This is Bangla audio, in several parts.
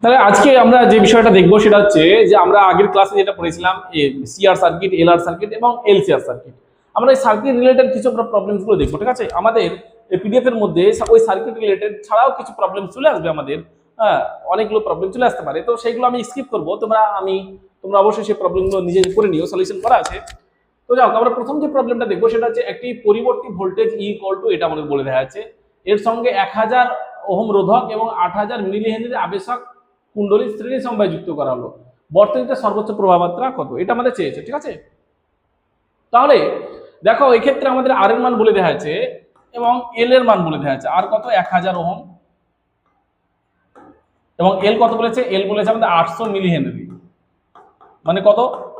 তাহলে আজকে আমরা যে বিষয়টা দেখবো সেটা হচ্ছে যে আমরা আগের ক্লাসে যেটা পড়েছিলাম সিআর সার্কিট, এলআর সার্কিট এবং এলসিআর সার্কিট। আমরা এই সার্কিট রিলেটেড কিছু প্রবলেমস গুলো দেখবো, ঠিক আছে। আমাদের এই পিডিএফ এর মধ্যে ওই সার্কিট রিলেটেড ছাড়াও কিছু প্রবলেম চলে আসবে আমাদের। হ্যাঁ, অনেকগুলো প্রবলেম চলে আসতে পারে, তো সেইগুলো আমি স্কিপ করবো। তোমরা অবশ্যই সেই প্রবলেমগুলো নিজে করে নিও, সলিউশন করা আছে। তো যাও, আমরা প্রথম যে প্রবলেমটা দেখবো সেটা হচ্ছে একটি পরিবর্তী ভোল্টেজ এটা আমাদের বলে দেওয়া আছে। এর সঙ্গে 1000 ওহম রোধক এবং 8000 মিলি হেনরি আবেশক কুণ্ডলী শ্রেণী সমবায় যুক্ত করা হলো। বর্তনীতে সর্বোচ্চ প্রবাহ মাত্রা কত, এটা আমাদের চেয়েছে, ঠিক আছে। তাহলে দেখো, এই ক্ষেত্রে আমাদের আর এর মান বলে দেওয়া আছে এবং এল এর মান বলে দেওয়া আছে। আর কত, 1000 ওহম, এবং এল কত বলেছে, এল বলেছে আমাদের 800 মিলি হেনরি। মানে কত,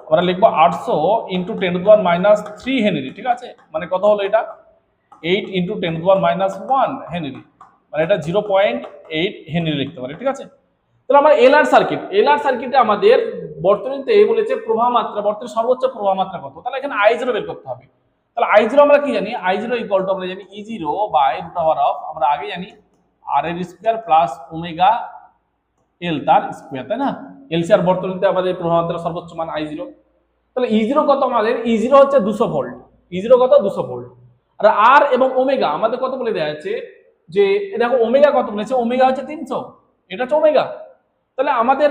আমরা লিখবো 800 ইন্টু 10⁻³ হেনরি, ঠিক আছে। মানে কত হলো এটা, 8 ইন্টু 10⁻1 হেনরি, মানে এটা 0.8 হেনরি লিখতে পারি, ঠিক আছে। তাহলে আমরা এলআর সার্কিটে আমাদের বর্তনীতে বলেছে প্রবাহ মাত্রা, বর্তনীর সর্বোচ্চ প্রবাহ মাত্রা কত। তাহলে এখানে I0 বের করতে হবে। তাহলে I0 আমরা কি জানি, I0 ইকুয়াল টু আমরা জানি E0 বাই √, আমরা আগে জানি R এর স্কয়ার প্লাস ওমেগা এল তার স্কয়ার, তাই না। এলসিআর বর্তনীতে আমাদের প্রবাহ মাত্রা সর্বোচ্চ মান I0। তাহলে E0 কত, আমাদের E0 হচ্ছে 200 ভোল্ট। E0 কত, 200 ভোল্ট। আর আর এবং ওমেগা আমাদের কত বলে দেওয়া আছে, যে দেখো ওমেগা কত বলেছে, ওমেগা হচ্ছে 300, এটা হচ্ছে ওমেগা। তাহলে আমাদের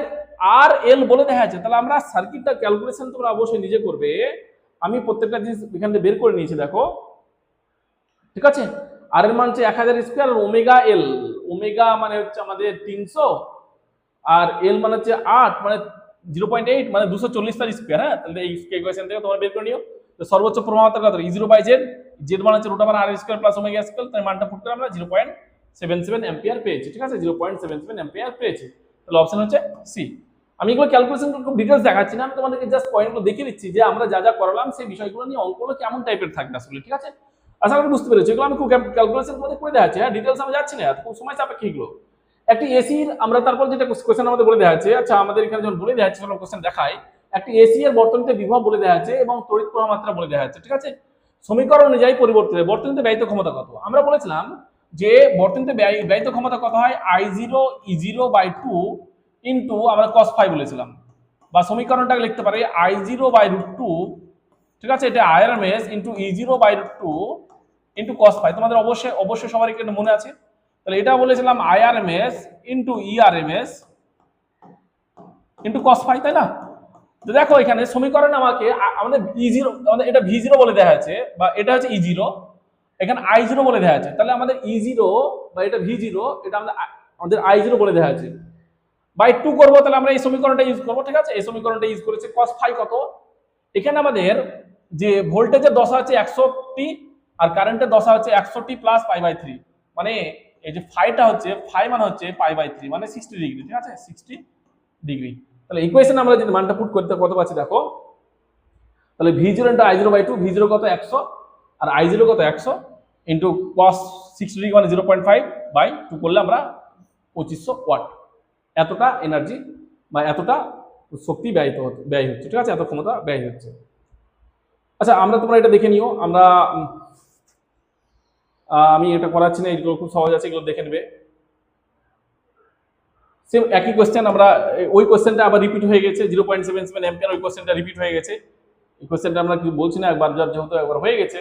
আর এল বলে দেখা আছে। তাহলে আমরা সার্কিটটা ক্যালকুলেশন তোমরা অবশ্যই নিজে করবে, আমি প্রত্যেকটা জিনিস এখান থেকে বের করে নিয়েছি, দেখো, ঠিক আছে। আর এর মান হচ্ছে 1000 স্কয়ার, আর ওমেগা এল, ওমেগা মানে হচ্ছে আমাদের 300, আর এল মানে হচ্ছে 8, মানে 0.8, মানে 240 তার স্কয়ার। হ্যাঁ, তাহলে এই ইকুয়েশন থেকে তোমরা বের করে নিও। তো সর্বোচ্চ প্রবাহ মাত্রা কত, E0 বাই জেড, জেড মানে হচ্ছে √R square plus omega square, তার মানটা পুট করে আমরা 0.77 অ্যাম্পিয়ার পেয়েছি, ঠিক আছে। 0.77 অ্যাম্পিয়ার পেয়েছি। তাহলে অপশন হচ্ছে সি। আমি এগুলো ক্যালকুলেশন খুব ডিটেইলস দেখাচ্ছি না, আমি তোমাদেরকে জাস্ট পয়েন্টগুলো দেখিয়ে দিচ্ছি যে আমরা যা যা করালাম সেই বিষয়গুলো নিয়ে অঙ্কগুলো কেমন টাইপের থাকবে আসলে, ঠিক আছে। আশা করি বুঝতে পেরেছো। এগুলো আমি খুব ক্যালকুলেশন করে দেখাচ্ছি, হ্যাঁ, ডিটেইলস আমি যাচ্ছি না, খুব সময় সাপেক্ষে এগুলো। একটি এসির আমরা তারপর যেটা কোশ্চেন আমাদের বলে দেওয়া আছে, আচ্ছা আমাদের এখানে যখন বলে দেওয়া আছে চলো কোশ্চেন দেখাই। একটি এসি এর বর্তনীতে বিভব বলে দেওয়া আছে এবং তড়িৎ প্রবাহ মাত্রা বলে দেওয়া আছে, ঠিক আছে। সমীকরণ অনুযায়ী পরিবর্তিত বর্তনীতে ব্যয়িত ক্ষমতা কত। আমরা বলেছিলাম যে বর্তনীতে ব্যয়িত ক্ষমতা কত হয়, I0 E0 বাই 2 ইন্টু আমরা cos φ বলেছিলাম, বা সমীকরণটাকে লিখতে পারি I0 বাই √2, ঠিক আছে, এটা IRMS into E0 by √2 into cos φ। তোমাদের অবশ্যই সবার এটা মনে আছে। তাহলে এটা বলেছিলাম IRMS into ERMS into cos φ, তাই না। তো দেখো এখানে সমীকরণ আমাদের E0, আমাদের এটা V0 বলে দেওয়া আছে, বা এটা হচ্ছে E0, এখানে I0 বলে দেওয়া আছে। তাহলে আমাদের E0 বা এটা V0, এটা আমাদের I0 বলে দেওয়া আছে, বাই 2 করবো। তাহলে আমরা এই সমীকরণটা ইউজ করবো, ঠিক আছে। এই সমীকরণটা ইউজ করেছে cos φ কত, এখানে আমাদের যে ভোল্টেজের দশা হচ্ছে 100t আর কারেন্টের দশা হচ্ছে 100t প্লাস π/3, মানে এই যে ফাইটা হচ্ছে, ফাই মানে হচ্ছে π/3, মানে 60 ডিগ্রি, ঠিক আছে, 60 ডিগ্রি। তাহলে ইকুয়েশন আমরা যদি মানটা পুট করতে কত পাচ্ছি দেখো, তাহলে V0 into I0 by 2, V0 কত 100 আর I0 কত 100 ইন্টু cos 60 ডিগ্রি মানে 0.5 বাই 2 করলে আমরা 2500 ওয়াট, এতটা এনার্জি বা এতটা শক্তি ব্যয় হচ্ছে, ঠিক আছে, এত ক্ষমতা ব্যয় হচ্ছে। আচ্ছা তোমরা এটা দেখে নিও, আমি এটা করাচ্ছি না, এগুলো খুব সহজ আছে, এগুলো দেখে নেবে। সেম একই কোশ্চেন, আমরা ওই কোশ্চেনটা আবার রিপিট হয়ে গেছে, 0.77 অ্যাম্পিয়ার, ওই কোশ্চেনটা রিপিট হয়ে গেছে। এই কোশ্চেনটা আমরা কিছু বলছি না, একবার যেহেতু একবার হয়ে গেছে।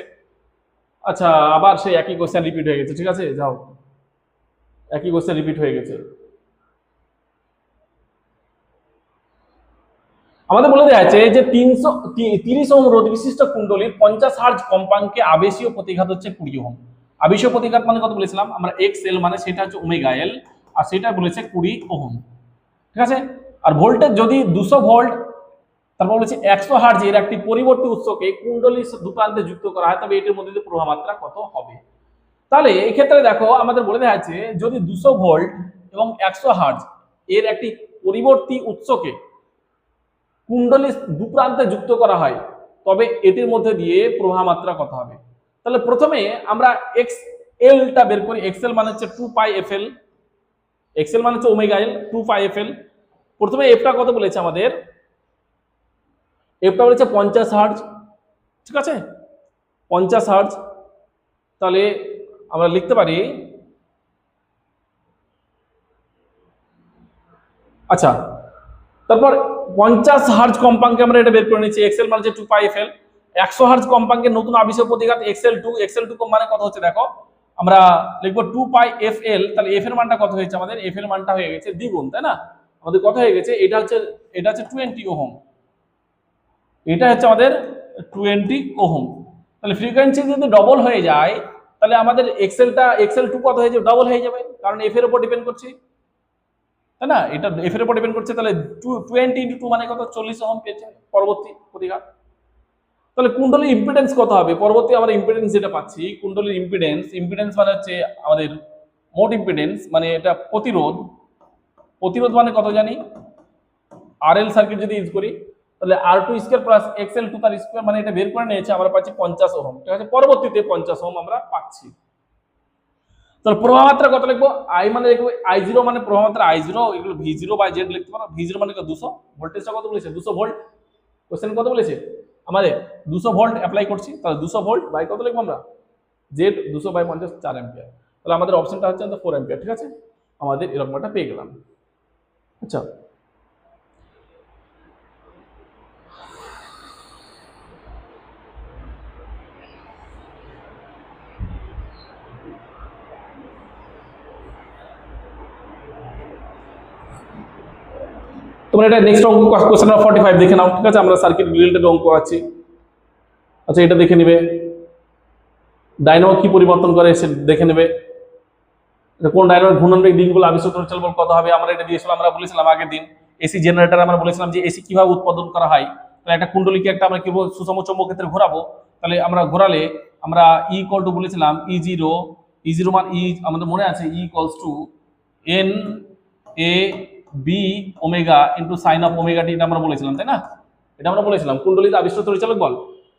আচ্ছা, আবার সেই একই কোশ্চেন রিপিট হয়ে গেছে, ঠিক আছে, যাও, একই কোশ্চেন রিপিট হয়ে গেছে। আমাদের বলে দেওয়া আছে যে 330 ওহম রোধ বিশিষ্ট কুণ্ডলীর 50 হার্জ কম্পাঙ্কে আবেশীয় প্রতিঘাত হচ্ছে 20 ওহম। আবেশীয় প্রতিঘাত মানে কত বলেছিলাম আমরা, XL মানে সেটা হচ্ছে ওমেগা এল, আর সেটা বলেছে 20 ওহম, ঠিক আছে। আর ভোল্টেজ যদি 200 ভোল্ট, তারপর বলেছে 100 হার্জ এর একটি পরিবর্তী উৎসকে কুণ্ডলীর দুপ্রান্তে যুক্ত করা হয়, তবে এটির মধ্যে প্রবাহ মাত্রা কত হবে। তাহলে এই ক্ষেত্রে দেখো আমাদের বলে দেওয়া আছে যদি 200 ভোল্ট এবং 100 হার্জ এর একটি পরিবর্তী উৎসকে কুণ্ডলীর দুপ্রান্তে যুক্ত করা হয়, তবে এটির মধ্যে দিয়ে প্রবাহ মাত্রা কত হবে। তাহলে প্রথমে আমরা XL-টা বের করি। XL মানে হচ্ছে 2πfL, XL মানে হচ্ছে ওমেগা এল, 2πfL। প্রথমে এফটা কত বলেছে আমাদের, এফটা বলেছে 50 হার্জ, ঠিক আছে, 50 হার্জ। তাহলে আমরা লিখতে পারি, আচ্ছা, তারপর 50 হার্জ কম্পাঙ্কে আমরা এটা বের করে নিচ্ছি, এক্সেল মানে যে 2 পাই এফএল। 100 হার্জ কম্পাঙ্কের নতুন আবিষ্কার প্রতিঘাত এক্সেল2 মানে কত হচ্ছে দেখো, আমরা লিখবো 2 পাই এফএল, তাহলে এফ এর মানটা কত হয়েছে আমাদের, এফ এর মানটা হয়ে গেছে দ্বিগুণ, তাই না? আমাদের কত হয়ে গেছে, এটা হচ্ছে 20 ওহম, এটা হচ্ছে আমাদের 20 ওহম। তাহলে ফ্রিকোয়েন্সি যদি ডবল হয়ে যায় তাহলে আমাদের এক্সেল2 কত হয়ে যাবে, ডবল হয়ে যাবে, কারণ এফ এর উপর ডিপেন্ড করছে, তাই না? এটা এফ এর উপর ডিপেন্ড করছে। তাহলে 20 × 2 মানে কত, 40 ওহম পেয়েছে পরবর্তী প্রতিঘাত। তাহলে কুণ্ডলীর ইম্পিডেন্স কত হবে, পরবর্তী আমরা ইম্পিডেন্স যেটা পাচ্ছি, কুণ্ডলীর ইম্পিডেন্স মানে হচ্ছে আমাদের মোট ইম্পিডেন্স, মানে এটা প্রতিরোধ মানে কত জানি, আরএল সার্কিট যদি ইউজ করি তাহলে R2² প্লাস XL2 তার স্কয়ার, মানে এটা বের করে নিয়েছে, আমরা পাচ্ছি 50 ওহম, ঠিক আছে? পরবর্তীতে 50 ওহম আমরা পাচ্ছি। তাহলে প্রবাহ মাত্রা কত লিখবো, আই মানে লিখবো I0 মানে প্রবাহ মাত্রা I0, এগুলো V0/Z লিখতে পারো। V0 মানে 200, ভোল্টেজটা কত বলেছে, 200 ভোল্ট। কোশ্চেন কত বলেছে আমাদের, 200 ভোল্ট অ্যাপ্লাই করছি, তাহলে 200 ভোল্ট বাই কত লিখবো আমরা, Z 200/50 4 অ্যাম্পিয়ার। তাহলে আমাদের অপশনটা হচ্ছে 4 অ্যাম্পিয়ার, ঠিক আছে? আমাদের এরকম একটা পেয়ে গেলাম। আচ্ছা, তোমরা এটা নেক্সট অঙ্ক কোশ্চেন নাম্বার 45 দেখে নাও, ঠিক আছে? আমরা সার্কিট রিলেটেড অঙ্ক আছে। আচ্ছা, এটা দেখে নেবে, ডায়নামো কি পরিবর্তন করে সে দেখে নেবে। কোন ডায়নামোর ঘূর্ণনবেগ দিকগুলো আবিষ্কার তড়িৎ বল কত হবে, আমরা এটা দিয়েছিলাম, আমরা বলেছিলাম আগের দিন। এসি জেনারেটর আমরা বলেছিলাম যে এসি কিভাবে উৎপাদন করা হয়। তাহলে একটা কুণ্ডলীকে একটা আমরা কিভাবে সুষম চৌম্বক ক্ষেত্রে ঘোরাবো, তাহলে আমরা ঘোরালে আমরা ই ইকুয়াল টু বলেছিলাম ই0 মান ই আমাদের মনে আছে, E equals to N A B omega into sine of omega t, এটা আমরা বলেছিলাম, তাই না? এটা আমরা বলেছিলাম কুণ্ডলীতে আবিষ্কৃত তড়িৎচালক বল,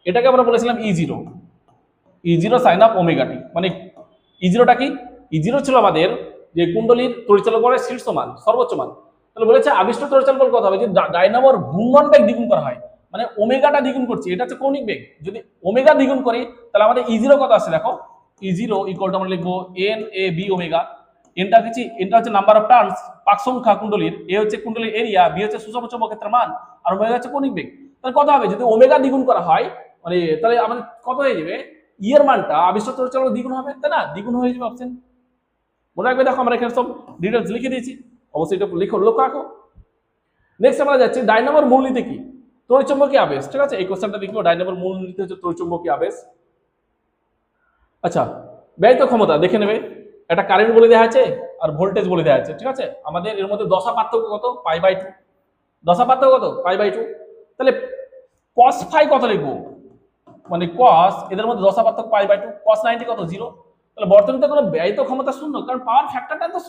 এটাকে আমরা বলেছিলাম ই0 সাইন অফ ওমেগা টি। মানে ই0টা কি, ই0 ছিল আমাদের যে কুণ্ডলীর তড়িৎচালক বলের শীর্ষ মান, সর্বোচ্চ মান। তাহলে বলেছে আবিষ্কৃত তড়িৎচালক বল কত হবে, যে ডায়নামোর ঘূর্ণন বেগ দ্বিগুণ করা হয়, মানে ওমেগাটা দ্বিগুণ করছি, এটা হচ্ছে কৌণিক বেগ। যদি ওমেগা দ্বিগুণ করি তাহলে আমাদের ই0 কত আসছে দেখো, ই0 ইকুয়াল টু আমরা লিখবো এন এ বি ওমেগা। এনটা হচ্ছে নাম্বার অফ টার্নস, পাক সংখ্যা কুণ্ডলীর, এ হচ্ছে কুণ্ডলীর এরিয়া, বি হচ্ছে সুষম চৌম্বক ক্ষেত্রের মান, আর ওমেগা হচ্ছে কৌণিক বেগ। তাহলে কত হবে, যদি ওমেগা দ্বিগুণ করা হয় মানে তাহলে আমাদের কত হয়ে যাবে, ই এর মানটা আবিষ্কৃত তড়িৎচালক দ্বিগুণ হবে, তাই না? দ্বিগুণ হয়ে যাবে অপশন। মনে রাখবে, দেখো আমরা এখানে সব ডিটেলস লিখে দিয়েছি, অবশ্যই এটা লক্ষ্য রাখো। নেক্সট আমরা যাচ্ছি ডায়নামোর মূলনীতি কি, তড়িৎচুম্বকীয় আবেশ, ঠিক আছে? এই কোশ্চেনটা দেখবো, ডায়নামোর মূলনীতি হচ্ছে তড়িৎচুম্বকীয় আবেশ। আচ্ছা, ব্যয়িত ক্ষমতা দেখে নেবে, একটা কারেন্ট বলে দেওয়া আছে আর ভোল্টেজ বলে দেওয়া আছে, ঠিক আছে? আমাদের এর মধ্যে দশা পার্থক্য কত, π/2, দশা পার্থক্য কত, π/2। তাহলে cos ফাই কত লিখবো, মানে cos, এদের মধ্যে দশা পার্থক্য π/2, cos 90 কত, 0। তাহলে বর্তনীতে কোনো ব্যয়িত ক্ষমতা শূন্য, কারণ পাওয়ার ফ্যাক্টরটা তো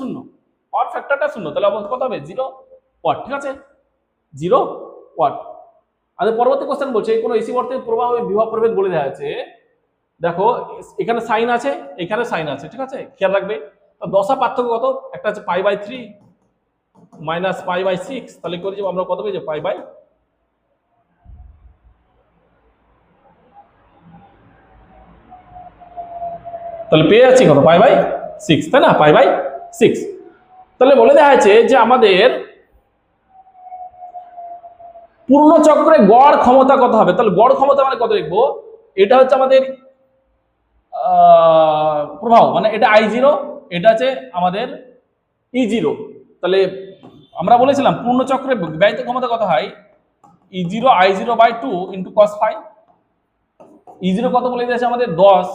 শূন্য, তাহলে কত হবে, 0 ওয়াট, ঠিক আছে? 0 ওয়াট। আর পরবর্তী কোশ্চেন বলছে কোনো এসি বর্তনীর প্রবাহ এবং বিভব প্রভেদ বলে দেওয়া আছে। দেখো এখানে সাইন আছে, এখানে সাইন আছে, ঠিক আছে? খেয়াল রাখবে। তো দশা পার্থক্য কত, একটা হচ্ছে π/3 মাইনাস π/6, তাহলে করে যাব আমরা কত পেয়ে যাব, π/, তাহলে পেয়ে যাচ্ছি কত, π/6, তাই না? π/6। তাহলে বলে দেওয়া আছে যে আমাদের পূর্ণ চক্রে গড় ক্ষমতা কত হবে, তাহলে গড় ক্ষমতা মানে কত লিখবো, এটা হচ্ছে আমাদের প্রবাহ, মানে এটা I0, এটা হচ্ছে আমাদের E0। তাহলে আমরা বলেছিলাম পূর্ণ চক্রে ব্যয়িত ক্ষমতা কত হয়, E0 I0/2 into cos phi. E0 কত বলে দিয়েছে আমাদের 10,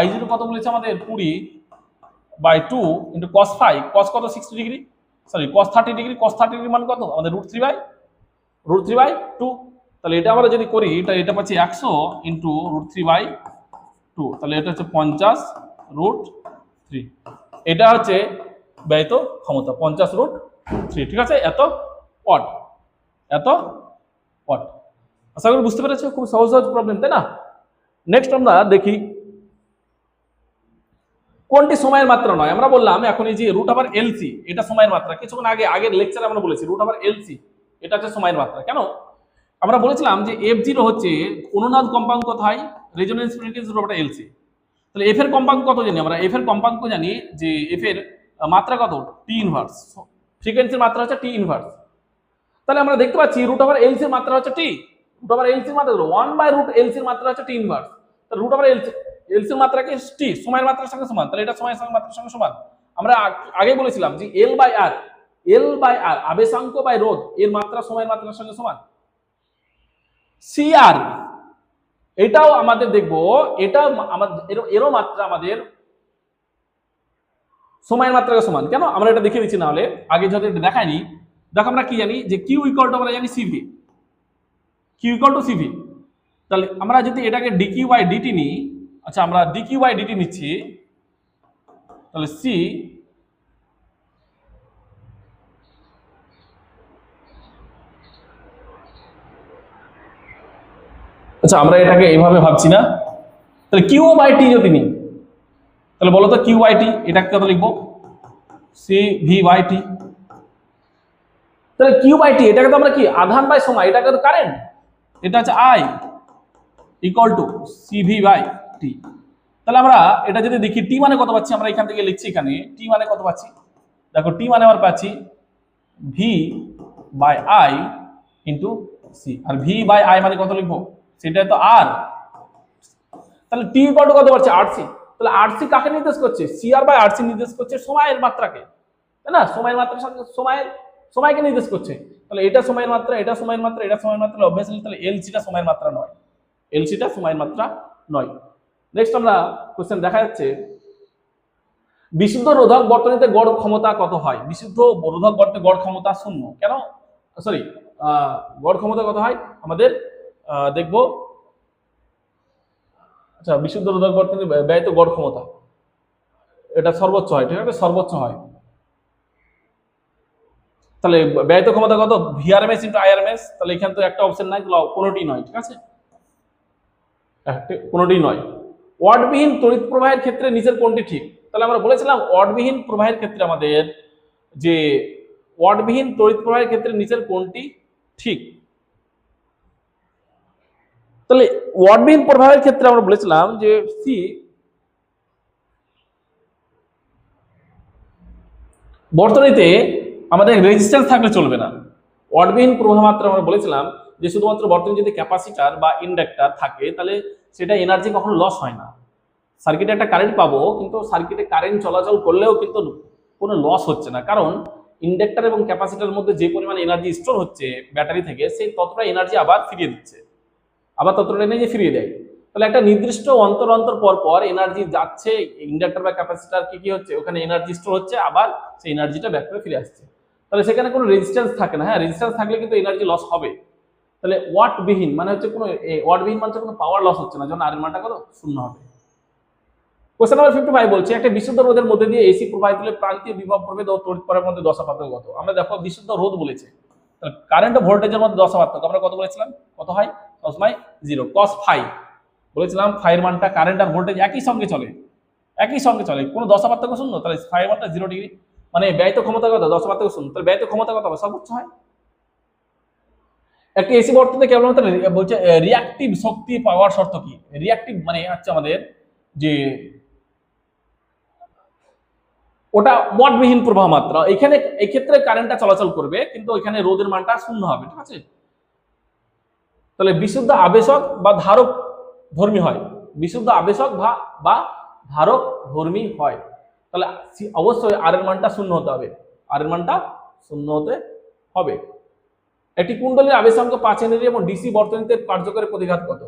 I0 কত বলেছে আমাদের 20/2 ইন্টু cos ফাই। cos কত, 60 degree, sorry cos 30 degree, cos 30 degree মান কত আমাদের √3/2। তাহলে এটা আমরা যদি করি তাহলে এটা পাচ্ছি 100 ইন্টু √3/2, তাহলে এটা হচ্ছে 50√3। এটা হচ্ছে ব্যয়িত ক্ষমতা 50√3, ঠিক আছে? এত ওয়াট। আশা করি বুঝতে পেরেছো, খুব সহজ প্রবলেম, তাই না? নেক্সট আমরা দেখি কোনটি সময়ের মাত্রা নয়। আমরা বললাম এখন এই যে √LC, এটা সময়ের মাত্রা। কিছুক্ষণ আগের লেকচারে আমরা বলেছি √LC এটা হচ্ছে সময়ের মাত্রা। কেন? আমরা বলেছিলাম যে f0 হচ্ছে অনুনাদ কম্পাঙ্ক কত হয়, রেজোন্যান্স ফ্রিকোয়েন্সি √LC। তাহলে f এর কম্পাঙ্ক কত জানি আমরা, f এর কম্পাঙ্ক জানি যে f এর মাত্রা কত, t ইনভার্স, ফ্রিকোয়েন্সির মাত্রা হচ্ছে t ইনভার্স। তাহলে আমরা দেখতে পাচ্ছি রুট ওভার এলসি এর মাত্রা হচ্ছে টি, রুট ওভার এলসি এর মাত্রা 1/√LC এর মাত্রা হচ্ছে টি ইনভার্স। তাহলে রুট ওভার এলসি এর মাত্রা কি টি, সময়ের মাত্রার সঙ্গে সমান, তাহলে এটা সময়ের সঙ্গে মাত্রার সঙ্গে সমান। আমরা আগে বলেছিলাম যে L/R আবেশাঙ্ক বাই রোধ এর মাত্রা সময়ের মাত্রার সঙ্গে সমান। CR এটাও আমাদের দেখবো, এটা আমাদের এরও মাত্রা আমাদের সময়ের মাত্রাকে সমান। কেন আমরা এটা দেখিয়ে দিচ্ছি, না হলে আগে যদি এটা দেখাইনি। দেখো আমরা কি জানি যে কিউ ইকুয়াল টু আমরা জানি CV, Q equal to CV. তাহলে আমরা যদি এটাকে ডিকিউ বাই ডিটি নিই, আচ্ছা আমরা ডিকিউ বাই ডিটি নিচ্ছি, তাহলে সি আচ্ছা আমরা এটাকে এইভাবে ভাবছি না, তাহলে কিউ বাই টি যদি নিই, তাহলে বলো তো কিউ বাই টি এটাকে কত লিখবো, সি ভি বাই টি। তাহলে কিউ বাই টি এটাকে তো আমরা কি আধান বাই সময়, এটাকে তো কারেন্ট, এটা হচ্ছে I equal to CV by t. তাহলে আমরা এটা যদি দেখি টি মানে কত পাচ্ছি, আমরা এখান থেকে লিখছি, এখানে টি মানে কত পাচ্ছি, দেখো টি মানে আমরা পাচ্ছি V by I into C, আর ভি বাই আই মানে কত লিখবো, সেটা তো আর। তাহলে টি ইকুয়াল টু কত পাচ্ছি, আরসি। তাহলে আরসি কাকে নির্দেশ করছে, সিআর বাই আরসি নির্দেশ করছে সময়ের মাত্রাকে, তাই না, সময়ের মাত্রার সঙ্গে সময়কে নির্দেশ করছে। তাহলে এটা সময়ের মাত্রা, এটা সময়ের মাত্রা, এটা সময়ের মাত্রা, অবভিয়াসলি তাহলে এলসিটা সময়ের মাত্রা নয়, এলসিটা সময়ের মাত্রা নয়। নেক্সট আমরা কোশ্চেন দেখা যাচ্ছে, বিশুদ্ধ রোধক বর্তনীতে গড় ক্ষমতা কত হয়, বিশুদ্ধ রোধক বর্তনীতে গড় ক্ষমতা 0, কেন সরি গড় ক্ষমতা কত হয় আমাদের দেখবো। আচ্ছা বিশুদ্ধ রোধক বর্তনী ব্যয়িত গড় ক্ষমতা এটা সর্বোচ্চ হয়, ঠিক আছে, সর্বোচ্চ হয়। তাহলে ব্যয়িত ক্ষমতা কত, ভিআরএমএস ইন্টু আইআরএমএস। তাহলে এখানে তো একটা অপশন নাই, কোনোটি নয়, ঠিক আছে, কোনোটি নয়। ওয়ার্ডবিহীন তড়িৎ প্রবাহের ক্ষেত্রে নিচের কোনটি ঠিক, তাহলে আমরা বলেছিলাম ওয়ার্ডবিহীন প্রবাহের ক্ষেত্রে আমাদের যে ওয়ার্ডবিহীন তড়িৎ প্রবাহের ক্ষেত্রে নিচের কোনটি ঠিক। তাহলে ওয়ার্ডবিহীন প্রবাহের ক্ষেত্রে আমরা বলেছিলাম যে সি বর্তনীতে আমাদের রেজিস্ট্যান্স থাকলে চলবে না। ওয়ার্ডবিহীন প্রবাহ মাত্রা আমরা বলেছিলাম যে শুধুমাত্র বর্তনী যদি ক্যাপাসিটার বা ইন্ডাক্টর থাকে তাহলে সেটা এনার্জি কখনো লস হয় না। সার্কিটে একটা কারেন্ট পাবো, কিন্তু সার্কিটে কারেন্ট চলাচল করলেও কিন্তু কোনো লস হচ্ছে না, কারণ ইন্ডাক্টর এবং ক্যাপাসিটারের মধ্যে যে পরিমাণ এনার্জি স্টোর হচ্ছে ব্যাটারি থেকে, সেই ততটা এনার্জি আবার ফিরিয়ে দিচ্ছে, আবার ততটা এনার্জি ফিরিয়ে দেয়। তাহলে একটা নির্দিষ্ট অন্তর অন্তর পর পর এনার্জি যাচ্ছে, ইন্ডাক্টর বা ক্যাপাসিটার কি হচ্ছে, ওখানে এনার্জি স্টোর হচ্ছে, আবার সেই এনার্জিটা ব্যাক করে ফিরে আসছে। তাহলে সেখানে কোনো রেজিস্ট্যান্স থাকে না। হ্যাঁ, রেজিস্ট্যান্স থাকলে কিন্তু এনার্জি লস হবে। তাহলে ওয়াটবিহীন মানে হচ্ছে কোনো ওয়াটবিহীন মানে কোনো পাওয়ার লস হচ্ছে না, যখন আর এর মানটা কত 0 হবে। কোশ্চেন নাম্বার 55 বলছে একটা বিশুদ্ধ রোধের মধ্যে দিয়ে এসি প্রবাহিত হলে প্রান্তীয় বিভব প্রভেদ ও তড়িৎ প্রবাহের মধ্যে দশা পার্থক্য কত। আমরা দেখো বিশুদ্ধ রোধ বলেছে, তাহলে কারেন্ট ও ভোল্টেজের মধ্যে দশা পার্থক্য আমরা কত বলেছিলাম, কত হয়, সবসময় 0 cos ফাই বলেছিলাম। ফাইয়ের মানটা কারেন্ট আর ভোল্টেজ একই সঙ্গে চলে, কোনো দশা পার্থক্য 0, তাহলে ফাইয়ের মানটা 0 ডিগ্রি, মানে ব্যয়িত ক্ষমতা কত, দশা পার্থক্য 0, তাহলে ব্যয়িত ক্ষমতা কত হবে, সর্বোচ্চ হয়। একটা এসি বর্তনীতে কেবলমাত্র বলছে রিঅ্যাক্টিভ শক্তি পাওয়ার শর্ত কি, রিঅ্যাক্টিভ মানে হচ্ছে আমাদের যে ওটা ওয়াটবিহীন প্রবাহ মাত্রা, এখানে এই ক্ষেত্রে কারেন্টটা চলাচল করবে, কিন্তু এখানে রোধের মানটা 0 হবে, ঠিক আছে। তাহলে বিশুদ্ধ আবেশক বা ধারক ধর্মী হয়, বিশুদ্ধ আবেশক বা ধারক ধর্মী হয়। তাহলে অবশ্যই আর এর মানটা 0 হতে হবে, আর এর মানটা 0 হতে হবে। একটি কুণ্ডলীর আবেশাঙ্ক 5 হেনরি এবং ডিসি বর্তনীতে কার্যকরী প্রতিঘাত কত।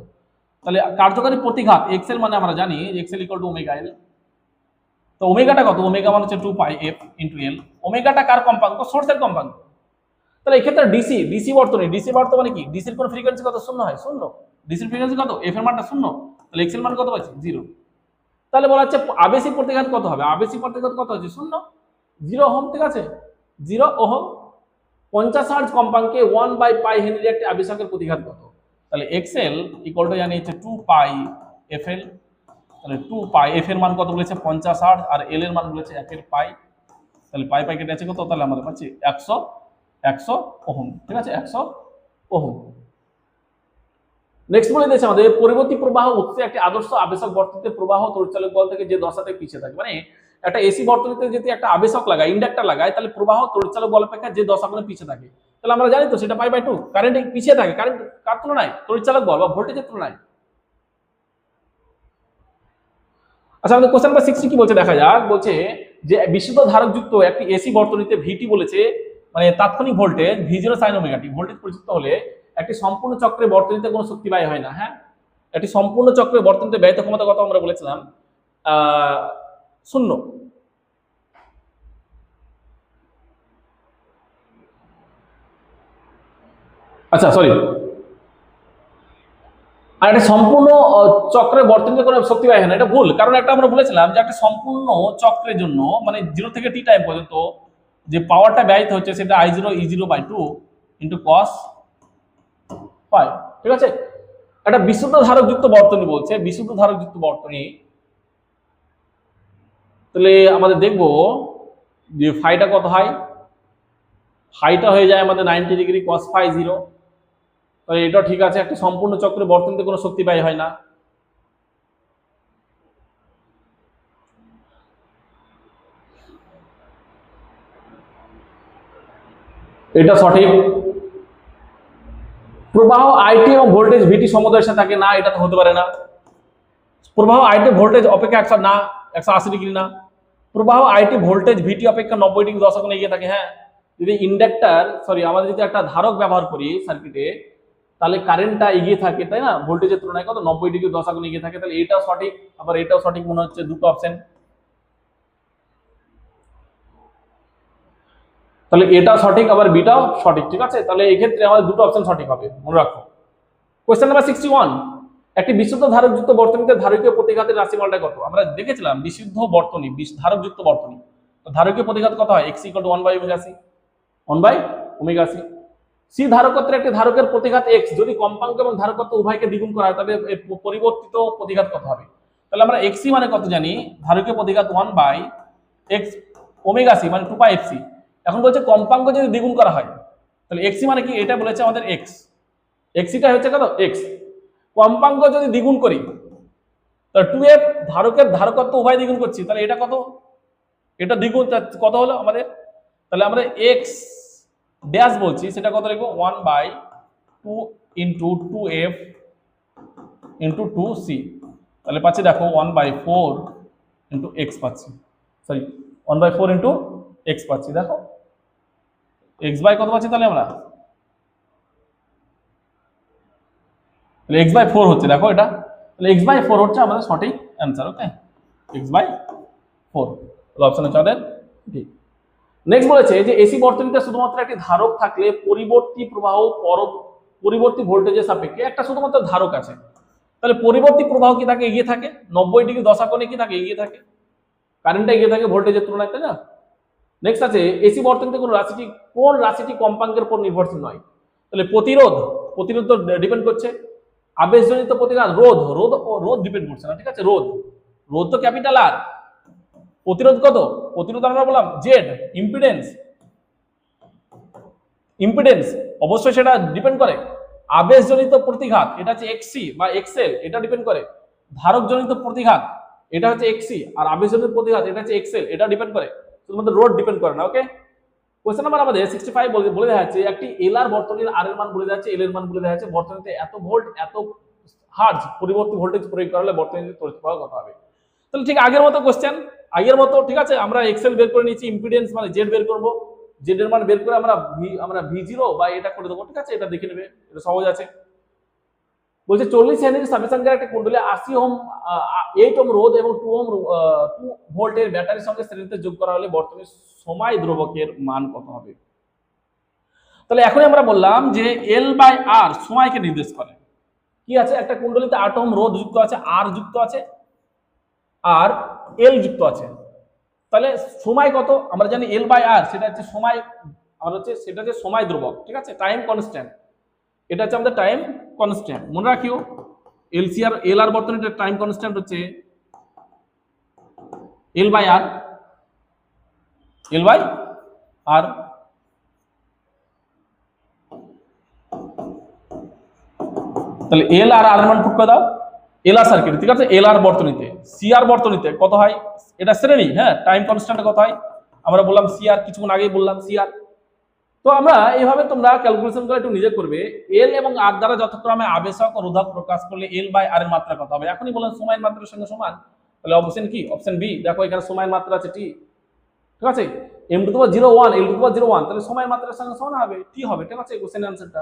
তাহলে কার্যকরী প্রতিঘাত এক্সএল মানে আমরা জানি এক্সএল ইকুয়াল টু ওমেগা এল। তো ওমেগাটা কত, ওমেগা মানে হচ্ছে 2 পাই এফ ইনটু এল। ওমেগাটা কার কম্পাঙ্ক, সোর্সের কম্পাঙ্ক। তাহলে এক্ষেত্রে ডিসি বর্তমানে কি, ডিসির কোন ফ্রিকোয়েন্সি কত, 0 হয়, 0। ডিসির ফ্রিকোয়েন্সি কত, এফ এর মানটা 0, তাহলে এক্স এর মান কত পাচ্ছি, 0। তাহলে বলা হচ্ছে আবেশিক প্রতিঘাত কত হবে, আবেশিক প্রতিঘাত কত হচ্ছে 0 ওহম, ঠিক আছে, 0 ওহম। 50 হার্জ কম্পাঙ্কে 1/পাই হেনরি একটি আবেশকের প্রতিঘাত কত। তাহলে এক্সএল ইকুয়াল টু জানি হচ্ছে 2 পাই এফএল। তাহলে 2 পাই এফ এর মান কত বলেছে 50 হার্জ, আর এল এর মান বলেছে 1 এর পাই। তাহলে পাই কেটে আছে কত, তাহলে আমাদের পাচ্ছি 100 ওহম, ঠিক আছে, 100 ওহম। নেক্সট বলে দিয়েছে আমাদের পরিবর্তী প্রবাহ উৎসে একটি আদর্শ আবেশক বর্তনীতে প্রবাহ তড়িৎচালক বল থেকে যে দশাতে পিছিয়ে থাকে, মানে একটা এসি বর্তনীতে যদি একটা আবেশক লাগায়, ইন্ডাক্টর লাগায়, তাহলে প্রবাহ তড়িৎচালক বল অপেক্ষা যে দশাগুলো পিছিয়ে থাকে। তাহলে আমরা জানি তো সেটা π/2, কারেন্ট পিছিয়ে থাকে, কারেন্ট কার তুলনায়, তড়িৎ চালক বল বা ভোল্টেজের তুলনায়। আচ্ছা, আমাদের কোশ্চেন নাম্বার 60 কি বলছে দেখা যাক। বলছে যে বিশুদ্ধ ধারকযুক্ত একটি এসি বর্তনীতে ভিটি বলেছে মানে তাৎক্ষণিক ভোল্টেজ v0 sin ওমেগা টি ভোল্টেজ পরিযুক্ত হলে একটি সম্পূর্ণ চক্রে বর্তনীতে কোনো শক্তি ব্যয় হয় না। হ্যাঁ, একটি সম্পূর্ণ চক্রে বর্তনীতে ব্যয়িত ক্ষমতা কত আমরা বলেছিলাম 0। আচ্ছা সরি, আর একটা সম্পূর্ণ চক্রে বর্তনীতে কোনো শক্তি ব্যয় হয় না, এটা ভুল। কারণ একটা আমরা বলেছিলাম যে একটা সম্পূর্ণ চক্রের জন্য মানে 0 থেকে t টাইম পর্যন্ত যে পাওয়ারটা ব্যয়িত হচ্ছে সেটা I0E0/2 ইন্টু cos π, ঠিক আছে। একটা বিশুদ্ধ ধারকযুক্ত বর্তনী বলছে, বিশুদ্ধ ধারকযুক্ত বর্তনী, তাহলে আমাদের দেখবো যে ফাইটা কত হয়, ফাইটা হয়ে যায় আমাদের 90 ডিগ্রি cos π0। তাহলে এটাও ঠিক আছে, একটা সম্পূর্ণ চক্রে বর্তনীতে কোনো শক্তি ব্যয় হয় না। এটা সঠিক। প্রবাহ আইটি এবং ভোল্টেজ ভিটি সমদ্বয়ের সাথে থাকে না, এটা তো হতে পারে না। প্রবাহ আইটি ভোল্টেজ অপেক্ষা 180 ডিগ্রি না। প্রবাহ আইটি ভোল্টেজ ভিটি অপেক্ষা 90 ডিগ্রি 10 গুণ এগিয়ে থাকে। হ্যাঁ, যদি ইন্ডাক্টর আমাদের যদি একটা ধারক ব্যবহার করি সার্কিটে, তাহলে কারেন্টটা এগিয়ে থাকে, তাই না, ভোল্টেজের তুলনায় কত 90 ডিগ্রি 10 গুণ এগিয়ে থাকে। তাহলে এটাও সঠিক, আবার এটাও সঠিক মনে হচ্ছে, দুটো অপশন। তাহলে এটা সঠিক আবার বিটাও সঠিক, ঠিক আছে। তাহলে এই ক্ষেত্রে আমাদের দুটো অপশন সঠিক হবে, মনে রাখো। কোশ্চেন নাম্বার 61, একটি বিশুদ্ধ ধারকযুক্ত বর্তনীতে ধারকীয় প্রতিঘাতের রাশিমালটা কত? আমরা দেখেছিলাম বিশুদ্ধ বর্তনী, ধারকযুক্ত বর্তনী, তো ধারকীয় প্রতিঘাত কত হয়? x = 1/ωc, 1/ωc। সি ধারকত্বের একটি ধারকের প্রতিঘাত x যদি কম্পাঙ্ক এবং ধারকত্ব উভয়কে দ্বিগুণ করা হয়, তবে এর পরিবর্তিত প্রতিঘাত কত হবে? তাহলে আমরা xc মানে কত জানি, ধারকীয় প্রতিঘাত 1/x ωc মানে 2πfc। এখন বলছে কম্পাঙ্ক যদি দ্বিগুণ করা হয়, তাহলে xc মানে কি, এটা বলেছে আমাদের x, xcটা হচ্ছে কত x। কম্পাঙ্ক যদি দ্বিগুণ করি তাহলে 2f, ধারকের ধারকত্ব উভয় দ্বিগুণ করছি, তাহলে এটা কত, এটা দ্বিগুণ কত হলো আমাদের, তাহলে আমরা x ড্যাশ বলছি সেটা কত লিখবো 1/2 ইন্টু 2f ইন্টু 2c। তাহলে পাচ্ছি দেখো 1/4 ইন্টু x পাচ্ছি, সরি 1/4 ইন্টু x পাচ্ছি। দেখো x বাই কত পাচ্ছি, তাহলে আমরা তাহলে x/4 হচ্ছে, দেখো এটা, তাহলে x/4 হচ্ছে আমাদের সঠিক অ্যান্সার। ওকে, x/4 অপশন হচ্ছে আমাদের ঠিক। নেক্সট বলেছে যে এসি বর্তনীতে শুধুমাত্র একটি ধারক থাকলে পরিবর্তী প্রবাহ পরিবর্তী ভোল্টেজের সাপেক্ষে, একটা শুধুমাত্র ধারক আছে, তাহলে পরিবর্তী প্রবাহ কি থাকে, এগিয়ে থাকে 90 ডিগ্রি 10 কোণে কি থাকে, এগিয়ে থাকে, কারেন্টটা এগিয়ে থাকে ভোল্টেজের তুলনায়, তাই না। নেক্সট আছে এসি বর্তনীতে কোন রাশিটি কম্পাঙ্কের উপর নির্ভরশীল নয়। তাহলে প্রতিরোধ তো ডিপেন্ড করছে, আবেশজনিত প্রতিঘাত রোধ ডিপেন্ড করছে না, ঠিক আছে। রোধ তো ক্যাপিটাল আর, প্রতিরোধ কত, প্রতিরোধ আমরা বললাম জেড। ইম্পিডেন্স অবশ্যই সেটা ডিপেন্ড করে। আবেশজনিত প্রতিঘাত এটা হচ্ছে এক্সসি বা এক্সএল, এটা ডিপেন্ড করে। ধারকজনিত প্রতিঘাত এটা হচ্ছে এক্সসি, আর আবেশজনিত প্রতিঘাত এটা হচ্ছে এক্সএল, এটা ডিপেন্ড করে, শুধুমাত্র রোড ডিপেন্ড করে না। ওকে, কোশ্চেন নাম্বার আমাদের 65 বলে দেওয়া হচ্ছে একটি এলআর বর্তনীর আর এর মান বলে দেওয়া হচ্ছে, এল এর মান বলে দেওয়া হচ্ছে, বর্তনীতে এত ভোল্ট এত হার্জ পরিবর্তী ভোল্টেজ প্রয়োগ করা হলে বর্তনীতে তড়িৎ প্রবাহ কত হবে। তাহলে ঠিক আগের মতো কোশ্চেন, আগের মতো, ঠিক আছে। আমরা এক্সএল বের করে নিয়েছি, ইম্পিডেন্স মানে জেড বের করব, জেড এর মান বের করে আমরা v0 বা এটা করে দেবো, ঠিক আছে। এটা দেখে নেবে, এটা সহজ আছে। বলছে 40 হেনরির সাবস্টেন্সের একটা কুণ্ডলে 80 ওহম 8 ওহম রোধ এবং 2 ভোল্টের ব্যাটারির সঙ্গে শ্রেণীতে যোগ করা হলে বর্তনীর সময় ধ্রুবকের মান কত হবে। তাহলে এখনই আমরা বললাম যে L/R সময়কে নির্দেশ করে। কি আছে, একটা কুণ্ডলিতে 8 ওহম রোধ যুক্ত আছে, R যুক্ত আছে, আর L যুক্ত আছে। তাহলে সময় কত আমরা জানি, L/R সেটা হচ্ছে সময়, সেটা হচ্ছে সময় ধ্রুবক, ঠিক আছে, টাইম কনস্ট্যান্ট। এটা হচ্ছে আমাদের টাইম কনস্ট্যান্ট, মনে রাখিও। LR বর্তনীর টাইম কনস্ট্যান্ট হচ্ছে L/R। তাহলে এল আর আর মান পুট করে দাও। এলআর সার্কিট, ঠিক আছে, এলআর বর্তনীতে, সিআর বর্তনীতে কত হয়, এটা শ্রেণী, হ্যাঁ, টাইম কনস্ট্যান্ট কত হয় আমরা বললাম সিআর, কিছুক্ষণ আগেই বললাম সিআর। তো আমরা এইভাবে তোমরা ক্যালকুলেশন করে একটু নিজে করবে। এল এবং আর দ্বারা যথাক্রমে আবেশক ও রোধক প্রকাশ করলে এল বাই আর এর মাত্রা কত হবে? এখনই বলেন সময়ের মাত্রার সঙ্গে সমান, তাহলে অপশন কি? Option B. দেখো এখানে সময়ের মাত্রা আছে টি, ঠিক আছে, m to the power 0 1 l to the power 0 1, তাহলে সময়ের মাত্রার সঙ্গে সমান হবে, টি হবে, ঠিক আছে কোশ্চেনের আনসারটা।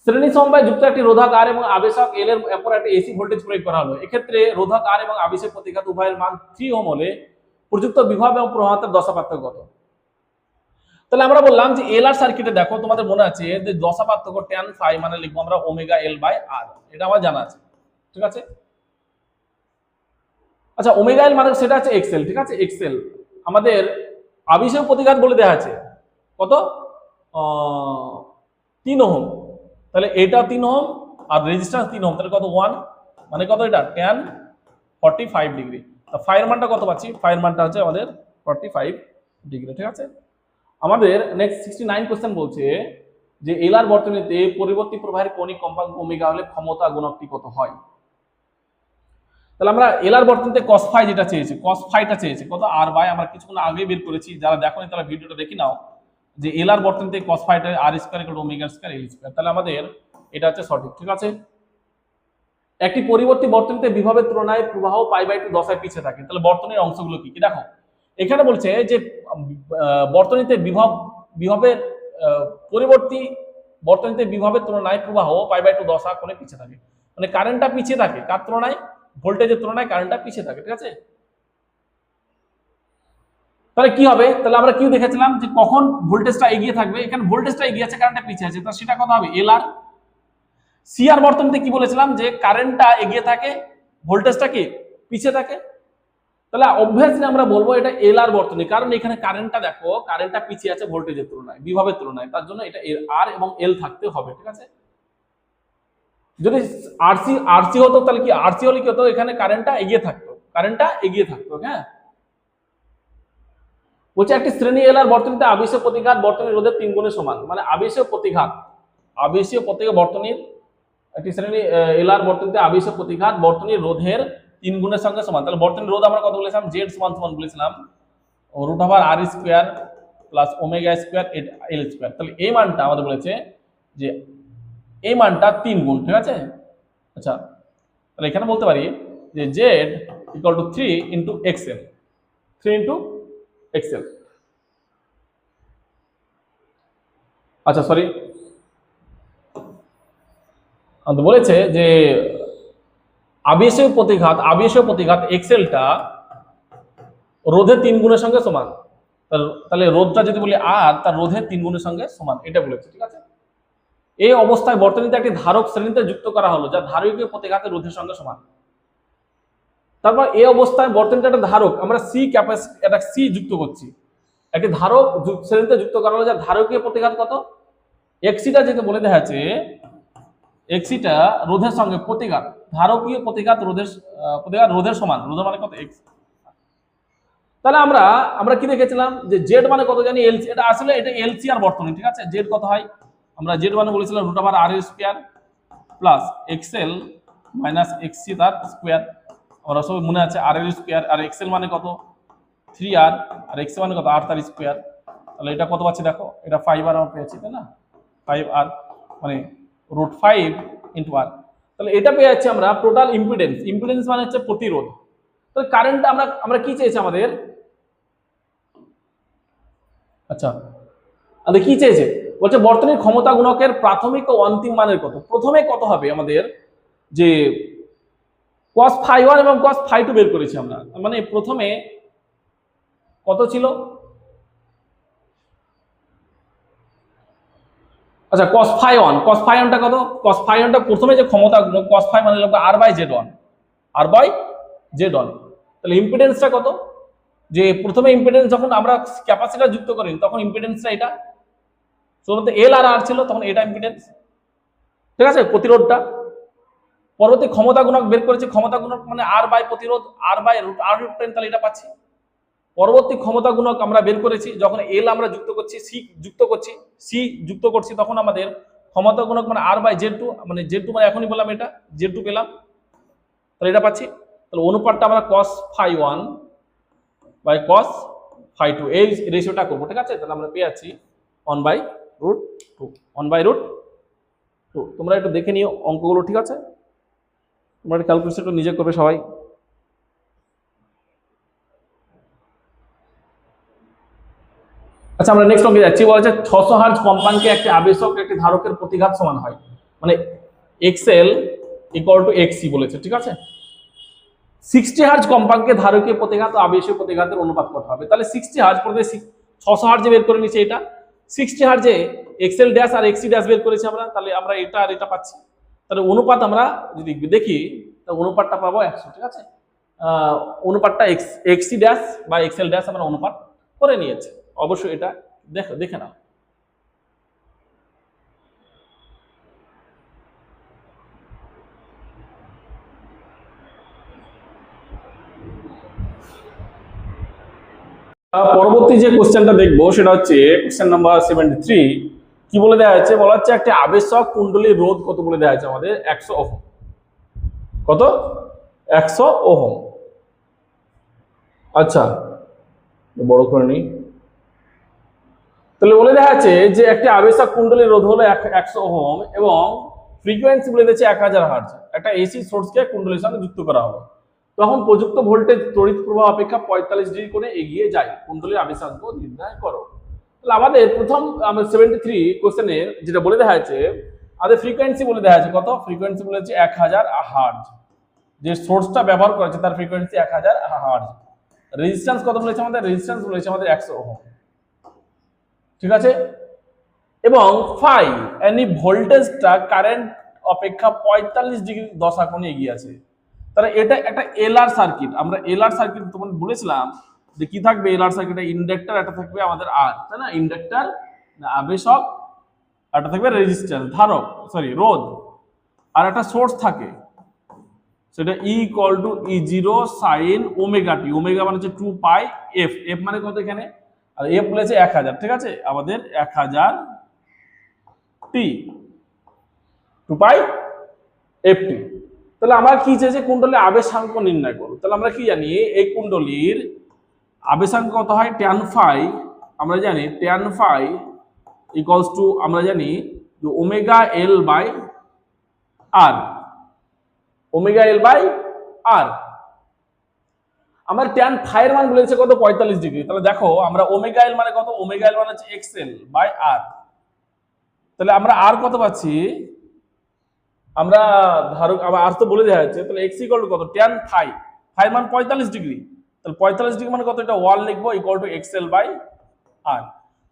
শ্রেণী সমবায় যুক্ত একটি রোধক আর এবং আবেশক এল এর উপর একটা এসি ভোল্টেজ প্রয়োগ করা হলো। এক্ষেত্রে রোধক আর এবং আবেশের প্রতিঘাত উভয়ের মান 3 ওহম হলে প্রযুক্ত বিভব এবং প্রবাহমাত্রার দশা পার্থক্য কত? তাহলে আমরা বললাম যে এল আর সার্কিটে দেখো তোমাদের মনে আছে যে দশা পার্থক্য tan phi মানে লিখবো আমরা ওমেগা এল বাই আর, এটা আমার জানা আছে, ঠিক আছে। আচ্ছা ওমেগা এল মানে সেটা আছে এক্সেল, ঠিক আছে, এক্সেল। আমাদের আবেশীয় প্রতিঘাত বলে দেওয়া আছে কত? 3 ওহম, তাহলে এটা 3 ওহম আর রেজিস্ট্যান্স 3 ওহম, তাহলে কত 1 মানে কত? এটা tan 45 ডিগ্রি। তা ফাই এর মানটা কত পাচ্ছি? ফাই এর মানটা হচ্ছে আমাদের 45 ডিগ্রি, ঠিক আছে। আমাদের নেক্সট 69 কোশ্চেন বলছে যে এল আর বর্তনীতে পরিবর্তী প্রবাহের কৌণিক কম্পাঙ্ক ওমেগা হলে ক্ষমতা গুণকটি কত হয়? তাহলে আমরা এল আর বর্তনীতে cos phi যেটা চেয়েছে, cos phi টা চেয়েছে কত? আর বাই, আমরা কিছুক্ষণ আগে বের করেছি, যারা দেখোনি তারা ভিডিওটা দেখে নাও, যে এল আর বর্তনীতে cos phi টা R square equal to omega square L square. তাহলে আমাদের এটা হচ্ছে সঠিক, ঠিক আছে। একটি পরিবর্তী বর্তনীতে বিভবের তুলনায় প্রবাহ π/2 দশায় পিছিয়ে থাকে, তাহলে বর্তনীর অংশগুলো কি কি? দেখো এখানে বলছে যে বর্তনীতে বিভবের পরিবর্তী বর্তনীতে বিভবের তুলনায় প্রবাহ π/2 দশা কোণে পিছিয়ে থাকে, মানে কারেন্টটা পিছিয়ে থাকে কার তুলনায়? ভোল্টেজের তুলনায় কারেন্টটা পিছিয়ে থাকে, ঠিক আছে। তাহলে কি হবে? তাহলে আমরা কি দেখেছিলাম যে কখন ভোল্টেজটা এগিয়ে থাকবে, এখানে ভোল্টেজটা এগিয়ে আছে, কারেন্টটা পিছিয়ে আছে, তাহলে সেটা কত হবে? এল আর। সি আর বর্তনীতে কি বলেছিলাম যে কারেন্টটা এগিয়ে থাকে, ভোল্টেজটা কি পিছিয়ে থাকে, তাহলে অবভিয়াসলি আমরা বলবো এটা এল আর বর্তনী, কারণ এখানে কারেন্টটা দেখো, কারেন্টটা পিছিয়ে আছে ভোল্টেজের তুলনায়, বিভবের তুলনায়, তার জন্য এটা আর এবং এল থাকতে হবে, ঠিক আছে। যদি আরসি হতো তাহলে কি? আরসি হলে কি হতো? এখানে কারেন্টটা এগিয়ে থাকতো, হ্যাঁ। বলছে একটি শ্রেণী এল আর বর্তনীতে আবেশীয় প্রতিঘাত বর্তনীর রোধের 3 গুণের সমান, মানে আবেশীয় প্রতিঘাত বর্তনীর একটি শ্রেণী এল আর বর্তনীতে আবেশীয় প্রতিঘাত বর্তনীর রোধের 3 গুণের সঙ্গে সমান। তাহলে বর্তনীর রোধ আমরা কত বলেছিলাম? জেড সমান বলেছিলাম √r² plus omega square L square. তাহলে এই মানটা আমাদের বলেছে যে এই মানটা 3 গুণ, ঠিক আছে। আচ্ছা তাহলে এখানে বলতে পারি যে Z equal to 3 into XL, 3 into XL. আচ্ছা সরি, বলেছে যে আবেশীয় প্রতিঘাত এক্সেলটা রোধের 3 গুণের সঙ্গে সমান, তাহলে রোধটা যদি বলি আর, তার রোধের 3 গুণের সঙ্গে সমান, এটা বলেছে, ঠিক আছে। এই অবস্থায় বর্তনীতে একটি ধারক শ্রেণীতে যুক্ত করা হলো যা ধারকীয় প্রতিঘাতের রোধের সঙ্গে সমান। তারপর এই অবস্থায় বর্তনীতে একটা ধারক, আমরা একটা সি যুক্ত করছি, একটি ধারক শ্রেণীতে যুক্ত করা হলো যা ধারকীয় প্রতিঘাত কত? এক্সিটা যেটা বলে দেখা যাচ্ছে, এক্সিটা রোধের সঙ্গে প্রতিঘাত, ধারকীয় প্রতিঘাত রোধের সমান, রোধের মানে কত? এক্স। তাহলে আমরা কি দেখেছিলাম যে জেড মানে কত জানি? এলসি, এটা আসলে এটা এলসি আর বর্তনী, ঠিক আছে। জেড কত হয়? আমরা জেড মানে বলেছিলাম √r² plus XL minus XC তার স্কয়ার, আমরা সব মনে আছে r² আর এক্সএল মানে কত? 3r আর এক্স মানে কত? r তার স্কয়ার। তাহলে এটা কত পাচ্ছি দেখো, এটা 5r আমরা পেয়েছি, তাই না? 5r মানে √5 ইন্টু r, তাহলে এটা পেয়ে যাচ্ছি আমরা টোটাল ইম্পিডেন্স মানে হচ্ছে প্রতিরোধ। তাহলে কারেন্টটা আমরা কি চেয়েছি আমাদের? আচ্ছা আমাদের কি চেয়েছে? বলছে বর্তনীর ক্ষমতা গুণকের প্রাথমিক ও অন্তিম মানের কত? প্রথমে কত হবে আমাদের? যে cos phi1 এবং cos phi2 বের করেছি আমরা, মানে প্রথমে কত ছিল? আচ্ছা cos phi1 টা কত? cos phi1 টা প্রথমে যে ক্ষমতা গুণক cos phi মানে হলো r/z1, তাহলে ইম্পিডেন্সটা কত? যে প্রথমে ইম্পিডেন্স যখন আমরা ক্যাপাসিটর যুক্ত করি তখন ইম্পিডেন্সটা এটা শুধুমাত্র এল আর আর ছিল, তখন এটা ইম্পিডেন্স, ঠিক আছে, প্রতিরোধটা। পরবর্তী ক্ষমতা গুণক বের করেছি, ক্ষমতা গুণক মানে আর বাই প্রতিরোধ, r/√10, তাহলে এটা পাচ্ছি। পরবর্তী ক্ষমতা গুণক আমরা বের করেছি যখন এল আমরা যুক্ত করছি, সি যুক্ত করছি, তখন আমাদের ক্ষমতা গুণক মানে r/z2, মানে z2 মানে এখনই বললাম এটা z2 পেলাম, তাহলে এটা পাচ্ছি। তাহলে অনুপাতটা আমরা cos phi1 by cos phi2 এই রেশিওটা করবো, ঠিক আছে। তাহলে আমরা পেয়ে যাচ্ছি 1/√2 1/√2। তোমরা একটু দেখে নিও অঙ্কগুলো, ঠিক আছে? তোমরা ক্যালকুলেশন একটু নিজে করবে সবাই। আচ্ছা, আমরা নেক্সট অঙ্কে যাচ্ছি। বলা হচ্ছে 600 হার্জ কম্পাঙ্কে একটি আবেশক একটি ধারকের প্রতিঘাত সমান হয়, মানে এক্সএল ইকুয়াল টু এক্সি বলেছে, ঠিক আছে? 60 হার্জ কম্পাঙ্কে ধারকীয় প্রতিঘাত ও আবেশীয় প্রতিঘাতের অনুপাত কত হবে? তাহলে 60 হার্জ পড়বে, 600 হার্জে বের করে নিচ্ছে এটা, 60 হার্জে এক্সএল ড্যাশ আর এক্সি ড্যাশ বের করেছি আমরা, তাহলে আমরা এটা আর এটা পাচ্ছি। তাহলে অনুপাত আমরা যদি দেখি তাহলে অনুপাতটা পাবো 100, ঠিক আছে? অনুপাতটা এক্সি ড্যাশ বা এক্সএল ড্যাশ আমরা অনুপাত করে নিয়েছি, অবশ্যই এটা দেখে নাও। পরবর্তী যে কোশ্চেনটা দেখবো সেটা হচ্ছে কোশ্চেন নাম্বার 73। কি বলে দেওয়া হয়েছে? বলা হচ্ছে একটি আবেশক কুণ্ডলীর রোধ কত বলে দেওয়া হয়েছে আমাদের? 100 ওহম। কত? 100 ওহম। আচ্ছা, বড় করে নিই। তাহলে বলে দেওয়া আছে যে একটি আবেশক কুণ্ডলীর রোধ হলো 100 ওহম এবং ফ্রিকোয়েন্সি বলে দিয়েছে 1000 হার্জ। একটা এসি সোর্সকে কুণ্ডলীর সঙ্গে যুক্ত করা হলো, তখন প্রযুক্ত ভোল্টেজ তড়িৎ প্রবাহ অপেক্ষা 45 ডিগ্রি করে এগিয়ে যায়। কুণ্ডলীর আবেশাঙ্ক নির্ণয় করো। তাহলে আমাদের প্রথম 73 কোশ্চেনের যেটা বলে দেওয়া হয়েছে, আমাদের ফ্রিকোয়েন্সি বলে দেওয়া আছে কত? ফ্রিকোয়েন্সি বলেছে 1000 হার্জ। যে সোর্সটা ব্যবহার করেছে তার ফ্রিকোয়েন্সি 1000 হার্জ। রেজিস্ট্যান্স কত বলেছে আমাদের? রেজিস্ট্যান্স বলেছে আমাদের 100 ওহম, ঠিক আছে? এবং ফাই এনি ভোল্টেজটা কারেন্ট অপেক্ষা 45 ডিগ্রি দশা কোণে এগিয়ে আছে। তাহলে এটা একটা এলআর সার্কিট। আমরা এলআর সার্কিট তোমাদের বলেছিলাম যে কি থাকবে এলআর সার্কিটে? ইন্ডাক্টর একটা থাকবে আমাদের আর, তাই না? ইন্ডাক্টর আবেশক, একটা থাকবে রেজিস্ট্যান্স ধারক, সরি রোধ, আর একটা সোর্স থাকে, সেটা E equal to E0 sin omega T. Omega মানে হচ্ছে 2 পাই এফ। এফ মানে কত এখানে? আর এফ বলেছে 1000, ঠিক আছে? আমাদের 1000 টি, 2 পাই এফ টি। তাহলে আমরা কি চাইছে? কুণ্ডলীর আবেশাঙ্ক নির্ণয় করব। তাহলে আমরা কি জানি? এই কুণ্ডলীর আবেশাঙ্ক কত হয়? tan phi। আমরা জানি tan phi ইকুয়ালস টু, আমরা জানি যে omega L by R, omega L by R. আমার tan phi এর মান বলেছে কত? 45 ডিগ্রি। তাহলে দেখো আমরা ওমেগা এল মানে কত? ওমেগা এল মানে হচ্ছে এক্সএল বাই আর। তাহলে আমরা আর কত পাচ্ছি? আমরা ধারক আবার আর তো বলে দেওয়া হয়েছে, তাহলে x ইকুয়াল টু কত? tan phi। phi মান 45 ডিগ্রি, তাহলে 45 ডিগ্রি মানে কত? এটা 1 লিখবো, equal to xl by r।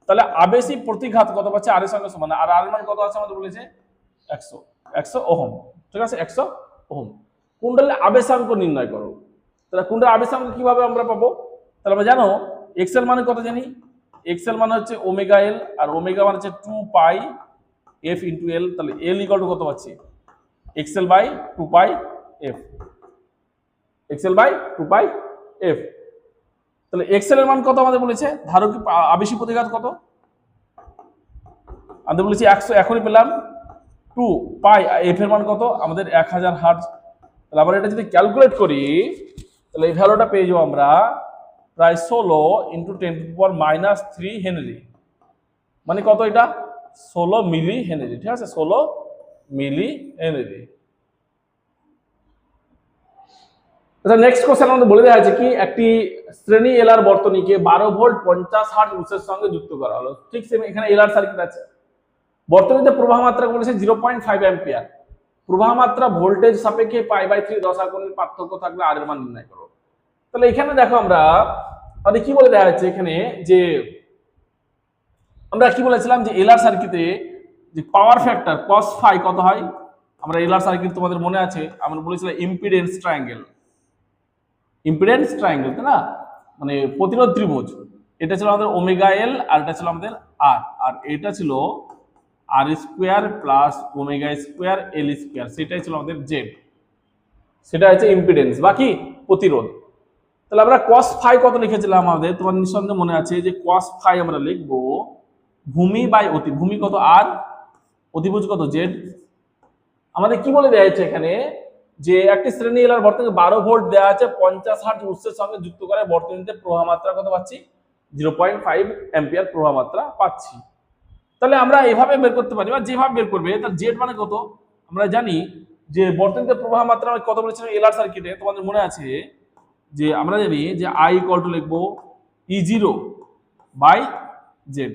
তাহলে আবেশী প্রতিঘাত কত পাচ্ছে? আর এর সঙ্গে সমান। আর আর মান কত আছে আমাদের বলেছে? 100 ওহম, ঠিক আছে? 100 ওহম। কুণ্ডলীর আবেশাঙ্ক নির্ণয় করো। তাহলে কুণ্ডলীর আবেশাঙ্ক কিভাবে আমরা পাবো? তাহলে আমরা জানো xl মানে কত জানি? xl মানে হচ্ছে ওমেগা এল, আর ওমেগা মানে হচ্ছে 2 পাই f ইনটু l। তাহলে l ইকুয়াল টু কত পাচ্ছি? xl by 2 pi f, xl by 2 pi f। তাহলে xl এর মান কত আমাদের বলেছে? ধারকীয় আবেশী প্রতিঘাত কত আমাদের বলেছি? 100। এখনই পেলাম 2 পাই f এর মান কত আমাদের? 1000 হার্জ। তাহলে আমরা এটা যদি ক্যালকুলেট করি তাহলে এই ভ্যালুটা পেয়ে যাবো আমরা প্রায় 16 ইন্টু 10⁻³ হেনরি। মানে কত এটা? 16 মিলি হেনরি, ঠিক আছে? 16 মিলি হেনরি। আচ্ছা, নেক্সট কোশ্চেন আমাদের বলে দেওয়া আছে কি? একটি শ্রেণী এলআর বর্তনীকে 12 ভোল্ট 50 হার্জ উৎসের সঙ্গে যুক্ত করা হলো। ঠিক সেম এখানে এলআর সার্কিট আছে। বর্তনীতে প্রবাহ মাত্রা বলেছে 0.5 অ্যাম্পিয়ার। প্রবাহ মাত্রা ভোল্টেজ সাপেক্ষে π/3 দশা কোণের পার্থক্য থাকলে আর এর মান নির্ণয় করো। তাহলে এখানে দেখো আমরা আমাদের কি বলে দেওয়া হচ্ছে এখানে, যে আমরা কি বলেছিলাম যে এলআর সার্কিটে যে পাওয়ার ফ্যাক্টর cos phi কত হয়? আমরা এলআর সার্কিট তোমাদের মনে আছে আমরা বলেছিলাম ইম্পিডেন্স ট্রায়াঙ্গেল, ইম্পিডেন্স ট্রায়াঙ্গেল, তাই না? মানে প্রতিরোধ ত্রিভুজ। এটা ছিল আমাদের ওমেগা এল, আর এটা ছিল আমাদের আর, আর এটা ছিল আর স্কোয়ার প্লাস ওমেগা স্কোয়ার এল স্কোয়ার, সেটাই ছিল আমাদের জেড। সেটা হচ্ছে ইম্পিডেন্স, বাকি প্রতিরোধ। তাহলে আমরা cos phi কত লিখেছিলাম আমাদের? তোমার নিঃসন্দেহে মনে আছে যে cos phi আমরা লিখবো ভূমি বাই অতি। ভূমি কত? আর, অতিভুজ কত? জেড। আমাদের কি বলে দেওয়া হয়েছে এখানে? যে একটি শ্রেণী এলআর বর্তনীতে 12 ভোল্ট দেওয়া আছে, 50 হার্জ উৎসের সঙ্গে যুক্ত করে বর্তনীতে প্রবাহ মাত্রা কত পাচ্ছি? 0.5 অ্যাম্পিয়ার প্রবাহ মাত্রা পাচ্ছি। তাহলে আমরা এভাবে বের করতে পারি, বা যেভাবে বের করবে তার জেড মানে কত আমরা জানি, যে বর্তনীতে প্রবাহ মাত্রা আমি কত বলেছিলাম এলআর সার্কিটে, তোমাদের মনে আছে যে আমরা জানি যে আই ইকুয়াল টু লিখবো E0 বাই জেড,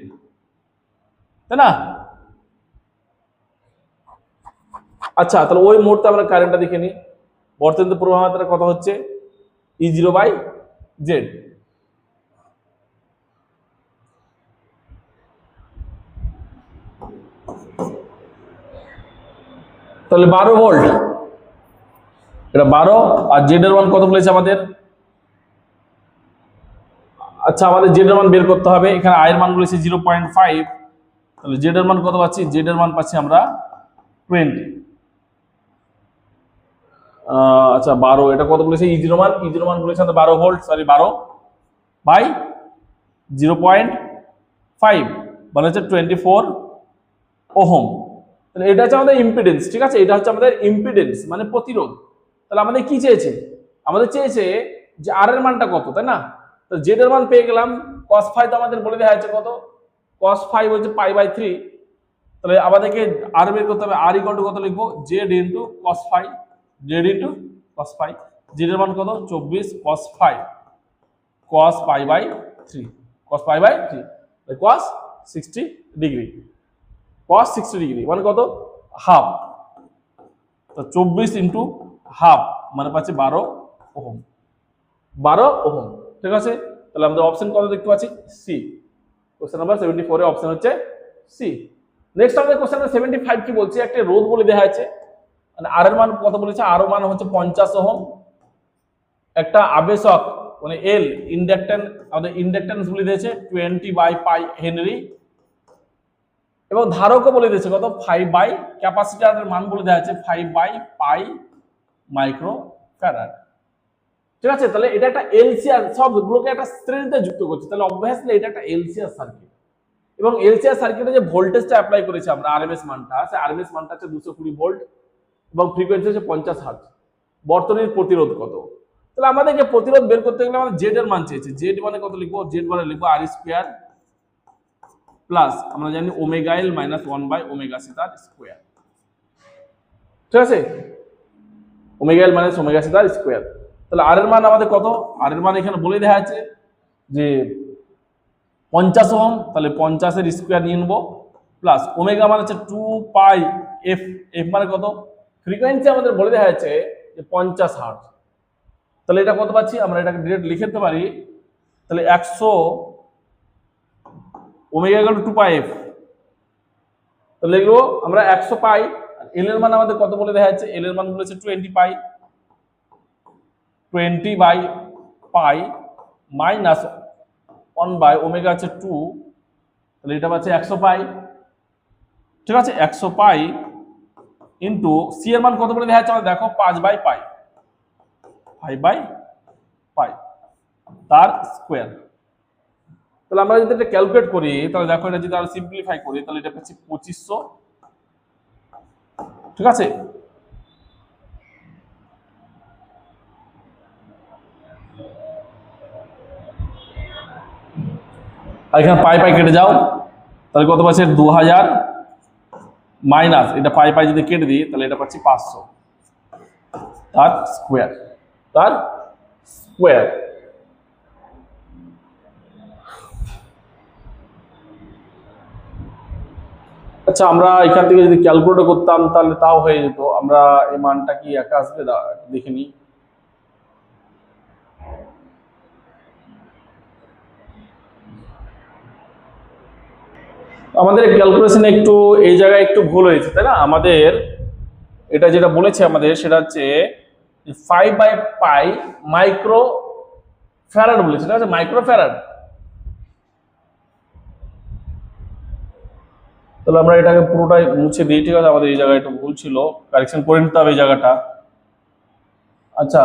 তাই না? আচ্ছা, তাহলে ওই মুহূর্তে আমরা কারেন্টটা দেখে নিই। বর্তনীতে প্রবাহ মাত্রা কত হচ্ছে E0 বাই জেড। তাহলে 12 ভোল্ট, এটা 12, আর জেড এর মান কত বলেছে আমাদের? আচ্ছা, আমাদের জেড এর মান বের করতে হবে। এখানে আই এর মান বলেছে 0.5, তাহলে জেড এর মান কত পাচ্ছি? জেড এর মান পাচ্ছি আমরা 20। আচ্ছা 12, এটা কত বলেছে E0 মান? E0 মান বলেছে আমাদের 12 ভোল্ট, সরি 12 বাই 0.5 মানে হচ্ছে 24 ওহম। তাহলে এটা হচ্ছে আমাদের ইম্পিডেন্স, ঠিক আছে? এটা হচ্ছে আমাদের ইম্পিডেন্স মানে প্রতিরোধ। তাহলে আমাদের কি চেয়েছে? আমাদের চেয়েছে যে আর এর মানটা কত, তাই না? তো জেড এর মান পেয়ে গেলাম, cos ফাই তো আমাদের বলে দেওয়া হয়েছে কত, cos ফাই হচ্ছে π/3। তাহলে আমাদেরকে আর বের করতে হবে, আর ইকুয়াল টু কত লিখবো? Z into cos phi, Z into cos phi. Z এর মান কত? 24 cos phi, cos π/3, cos π/3 cos 60 degree, cos 60 degree মানে কত? হাফ। তো 24 ইন্টু হাফ মানে পাচ্ছি 12 ওহম, 12 ওহম, ঠিক আছে? তাহলে আমাদের অপশন কত দেখতে পাচ্ছি? সি। কোশ্চেন নাম্বার 74 এর অপশন হচ্ছে সি। নেক্সট আমাদের কোশ্চেন নাম্বার 75 কি বলছে? একটা রোধ বলে দেওয়া আছে, মানে আর এর মান কত বলেছে? আর এর মান হচ্ছে 50 ওহম। একটা আবেশক মানে এল, ইন্ডাক্ট্যান্স, আমাদের ইন্ডাক্ট্যান্স বলে দিয়েছে 20/π হেনরি, এবং ধারকও বলে দিয়েছে কত? 5 ক্যাপাসিটরের মান বলে দেওয়া আছে 5/π মাইক্রো ফ্যারাড, ঠিক আছে? তাহলে এটা একটা এলসিআর, সবগুলোকে একটা শ্রেণীতে যুক্ত করছে, তাহলে অবভিয়াসলি এটা একটা এলসিআর সার্কিট। এবং এলসিআর সার্কিটে যে ভোল্টেজটা অ্যাপ্লাই করেছে আমরা, আরএমএস মানটা আছে, আরএমএস মানটা হচ্ছে 220 ভোল্ট এবং ফ্রিকোয়েন্সি হচ্ছে 50 হার্টজ। বর্তনীর প্রতিরোধ কত? তাহলে আমাদেরকে প্রতিরোধ বের করতে গেলে আমাদের জেড এর মান চেয়েছে। জেড মানে কত লিখবো? জেড মানে লিখবো আর স্কোয়ার প্লাস আমরা জানি ওমেগা এল মাইনাস 1/ওমেগা সি তার স্কোয়ার, ঠিক আছে? Omega L minus omega C তার স্কোয়ার। তাহলে আর এর মান আমাদের কত? আর এর মান এখানে বলে দেওয়া আছে যে 50 ওহম, তাহলে 50 এর স্কোয়ার নিয়ে নেবো, প্লাস ওমেগা মানে হচ্ছে 2π এফ, এফ মানে কত? ফ্রিকোয়েন্সি আমাদের বলে দেওয়া আছে যে 50 হার্টজ। তাহলে এটা কত পাচ্ছি আমরা? এটাকে ডিরেক্ট লিখে দিতে পারি, তাহলে 100 ওমেগা ইকুয়াল টু 2π এফ, তাহলে লিখবো আমরা 100 পাই। এল এর মান আমাদের কত বলে দেওয়া আছে? এল এর মান বলেছে 20π, 20/π মাইনাস 1/ওমেগা হচ্ছে 2, তাহলে এটা পাচ্ছে 100 পাই, ঠিক আছে? 100 পাই ইন্টু সি এর মান কত বলে দেওয়া আছে আমাদের? দেখো 5/π, 5/π তার স্কোয়ার। তাহলে আমরা যদি এটা ক্যালকুলেট করি, তাহলে দেখো এটা যদি আমরা সিম্পলিফাই করি, তাহলে এটা পাচ্ছি 2500, ঠিক আছে? আর এখানে পাই পাই কেটে যাও, তাহলে কত পাচ্ছে? 2000 মাইনাস এটা পাই পাই যদি কেটে দিই, তাহলে এটা পাচ্ছি 500 তার স্কোয়ার, তার স্কোয়ার। আচ্ছা, আমরা এখান থেকে যদি ক্যালকুলেট করতাম তাহলে তাও হয়ে যেত। আমরা এই মানটা কি একা আসবে দেখে নিই। আমাদের ক্যালকুলেশনে একটু এই জায়গায় একটু ভুল হয়েছে, তাই না? আমাদের এটা যেটা বলেছে আমাদের সেটা হচ্ছে 5/π মাইক্রো ফ্যারাড বলেছে, ঠিক আছে? Micro farad. তাহলে আমরা এটাকে পুরোটাই মুছে দিই, ঠিক আছে? আমাদের এই জায়গায় একটু ভুল ছিল, কারেকশন করে নিতে হবে এই জায়গাটা। আচ্ছা,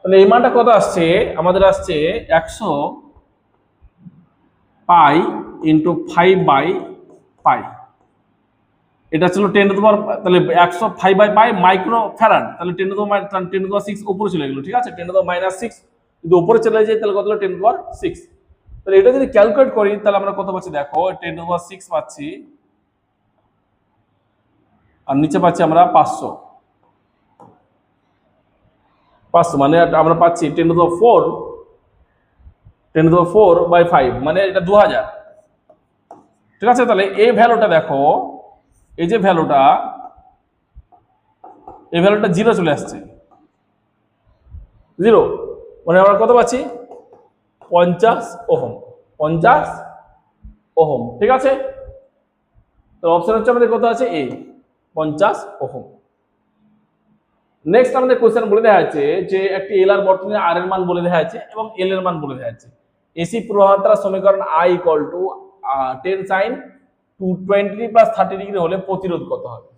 তাহলে এই মানটা কত আসছে আমাদের? আসছে 100 পাই ইন্টু 5/π, এটা ছিল 10 টু দি পাওয়ার, তাহলে 100 5/π মাইক্রো ফ্যারাড, তাহলে 10 টু দি পাওয়ার 6 উপরে চলে গেল, ঠিক আছে? 10 টু দি পাওয়ার -6 যদি উপরে চলে যায় তাহলে কত হলো? 10 টু দি পাওয়ার 6। তাহলে এটা যদি ক্যালকুলেট করি তাহলে আমরা কত পাচ্ছি? দেখো 10 টু দি পাওয়ার 6 পাচ্ছি আর নিচে পাচ্ছি আমরা 500 মানে আমরা পাচ্ছি 10⁴ মানে এটা 2000। ঠিক আছে, তাহলে এই ভ্যালুটা দেখো, এই যে ভ্যালুটা, এই ভ্যালুটা 0 চলে আসছে, 0 মানে আমরা কত পাচ্ছি 50 ওহম, 50 ওহম। ঠিক আছে, তো অপশন হচ্ছে আমাদের কত আছে এ 50 ওহম। নেক্সট আমাদের কোশ্চেন বলে দেওয়া আছে যে একটি এল আর বর্তনী আর এর মান বলে দেওয়া আছে এবং এল এর মান বলে দেওয়া আছে। এসি প্রবাহমাত্রা সমীকরণ I = 10 sin 220 + 30 ডিগ্রি হলে প্রতিরোধ কত হবে?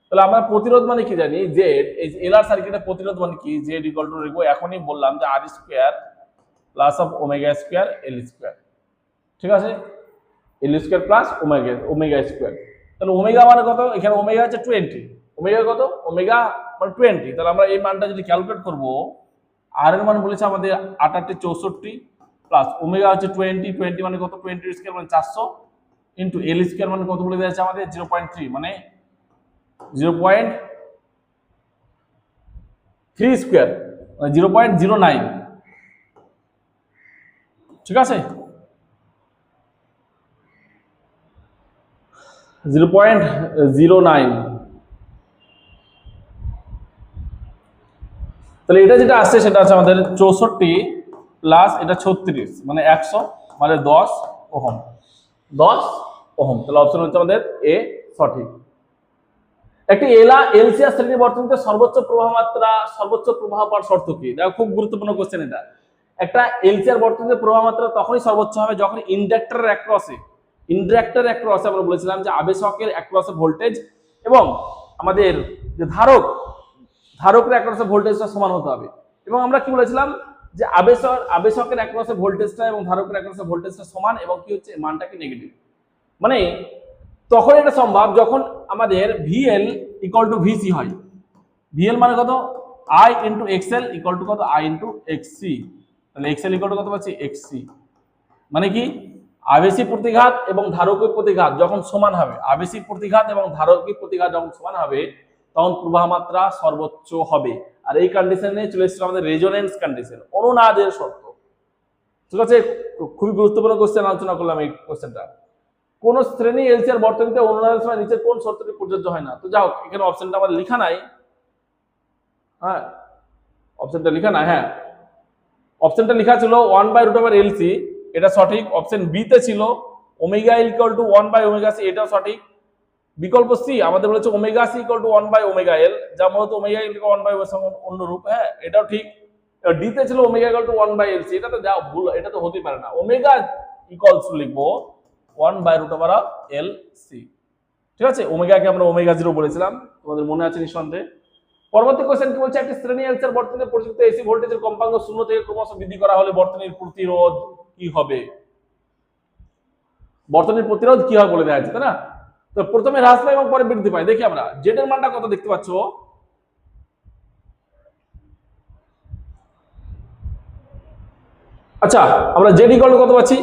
তাহলে আমরা প্রতিরোধ মানে কি জানি, যে এই এল আর সার্কিটের প্রতিরোধ মানে কি, যে লিখবো এখনই বললাম যে R² + ওমেগা² L²। ঠিক আছে, L² + ওমেগা²। তাহলে ওমেগা মানে কত, এখানে ওমেগা হচ্ছে 20, ওমেগা কত, ওমেগা মানে 20। তাহলে আমরা এই মানটা যদি ক্যালকুলেট করব, আর এর মান বলেছে আমাদের 88 64 প্লাস ওমেগা হচ্ছে 20 মানে কত, 20² মানে 400 ইনটু L² মানে কত বলে দেওয়া আছে আমাদের 0.3 মানে 0.3² মানে 0.09। ঠিক আছে, 0.09। তাহলে এটা যেটা আসছে সেটা আছে আমাদের 64 প্লাস এটা 36 মানে 100 মানে 10 ওহম, 10 ওহম। তাহলে অপশন হচ্ছে আমাদের এ সঠিক। একটি এলসিআর শ্রেণী বর্তনীতে সর্বোচ্চ প্রবাহ মাত্রা, সর্বোচ্চ প্রবাহ পাওয়ার শর্ত কি? দেখো খুব গুরুত্বপূর্ণ কোশ্চেন এটা। একটা এলসিআর বর্তনীতে প্রবাহ মাত্রা তখনই সর্বোচ্চ হবে যখন ইন্ডাক্টরের অ্যাক্রসে আমরা বলেছিলাম যে আবেশকের অ্যাক্রসে ভোল্টেজ এবং আমাদের যে ধারকের অ্যাক্রসে ভোল্টেজটা সমান হতে হবে। এবং আমরা কি বলেছিলাম যে আবেশকের অ্যাক্রসে ভোল্টেজটা এবং ধারকের অ্যাক্রসে ভোল্টেজটা সমান এবং কি হচ্ছে মানটা কি নেগেটিভ। মানে তখন এটা সম্ভব যখন আমাদের VL = VC হয়। VL মানে কত, I × XL = কত, I × XC। তাহলে XL = কত পাচ্ছি, XC। মানে কি আবেশিক প্রতিঘাত এবং ধারকিক প্রতিঘাত যখন সমান হবে, আবেশিক প্রতিঘাত এবং ধারকিক প্রতিঘাত যখন সমান হবে তখন প্রবাহ মাত্রা সর্বোচ্চ হবে। আর এই কন্ডিশনে চলে এসেছিল আমাদের রেজোনেন্স কন্ডিশন, অনুনাদের শর্ত। ঠিক আছে, খুবই গুরুত্বপূর্ণ কোশ্চেন আলোচনা করলাম এই কোশ্চেনটা। কোন শ্রেণী এলসিআর বর্তনীতে অনুনাদের সময় নিচের কোন শর্তটি প্রযোজ্য হয় না? তো যাও, এখানে অপশনটা আমার লেখা নাই। হ্যাঁ, অপশনটা লেখা নাই। হ্যাঁ, অপশনটা লেখা ছিল 1/√LC, এটা সঠিক। অপশন বি তে ছিল ওমেগা L = 1/ωc, এটাও সঠিক। বিকল্প সি আমাদের বলেছে ওমেগা C = 1/ωL, যা মূলত ওমেগা L কে 1/ω সমান অন্য রূপ। হ্যাঁ, এটাও ঠিক। ডি তে ছিল ওমেগা = 1/LC, এটা তো যা ভুল, এটা তো হতেই পারে না। ওমেগা লিখবো 1/√LC। ঠিক আছে, ওমেগাকে আমরা ওমেগা 0 বলেছিলাম, তোমাদের মনে আছে নিঃসন্দেহে। পরবর্তী কোশ্চেন কি বলছে, একটি শ্রেণী এলসিআর বর্তনীতে প্রযুক্ত এসি ভোল্টেজের কম্পাঙ্ক 0 থেকে ক্রমশ বৃদ্ধি করা হলে বর্তনীর প্রতিরোধ কি হবে? বর্তনীর প্রতিরোধ কি হবে বলে দেওয়া আছে, তাই না? তো প্রথমে হ্রাস পায় এবং পরে বৃদ্ধি পায়। দেখি আমরা জেড এর মানটা কত দেখতে পাচ্ছ। আচ্ছা, আমরা জেড = কত পাচ্ছি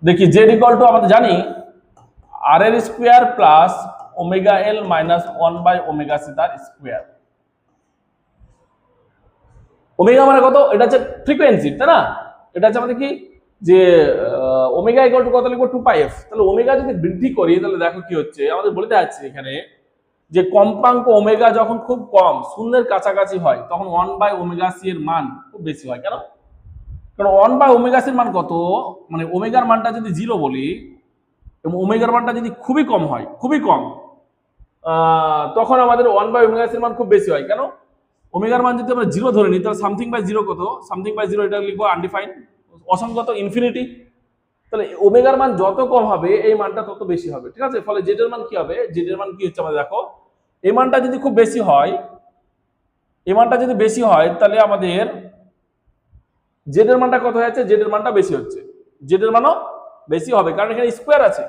দেখি। জেড = আমরা জানি R² + ωL - 1/ωc তার স্কয়ার। ওমেগা মানে কত, এটা হচ্ছে ফ্রিকোয়েন্সি, তাই না? এটা হচ্ছে আমাদের কি, যে ওমেগা = কত লিখবো 2πf। তাহলে ওমেগা যদি বৃদ্ধি করি তাহলে দেখো কি হচ্ছে, আমাদের বলে দেওয়া আছে এখানে যে কম্পাঙ্ক ওমেগা যখন খুব কম, শূন্যের কাছাকাছি হয়, তখন 1/ωc এর মান খুব বেশি হয়। কেন? কারণ 1/ωc এর মান কত, মানে ওমেগার মানটা যদি 0 বলি এবং ওমেগার মানটা যদি খুবই কম হয়, খুবই কম, তখন আমাদের 1/ωc এর মান খুব বেশি হয়। কেন? ওমেগার মান যদি আমরা 0 ধরে নিই তাহলে সামথিং/0 কত, সামথিং/0 এটা লিখবো আনডিফাইন্ড, অসংগত, ইনফিনিটি। তাহলে ওমেগার মান যত কম হবে এই মানটা তত বেশি হবে। ঠিক আছে, ফলে জেড এর মান কি হবে, জেড এর মান কি হচ্ছে আমাদের দেখো, এই মানটা যদি খুব বেশি হয়, এই মানটা যদি বেশি হয় তাহলে আমাদের জেড এর মানটা কত হয়েছে, জেড এর মানটা বেশি হচ্ছে, জেড এর মানও বেশি হবে কারণ এখানে স্কয়ার আছে।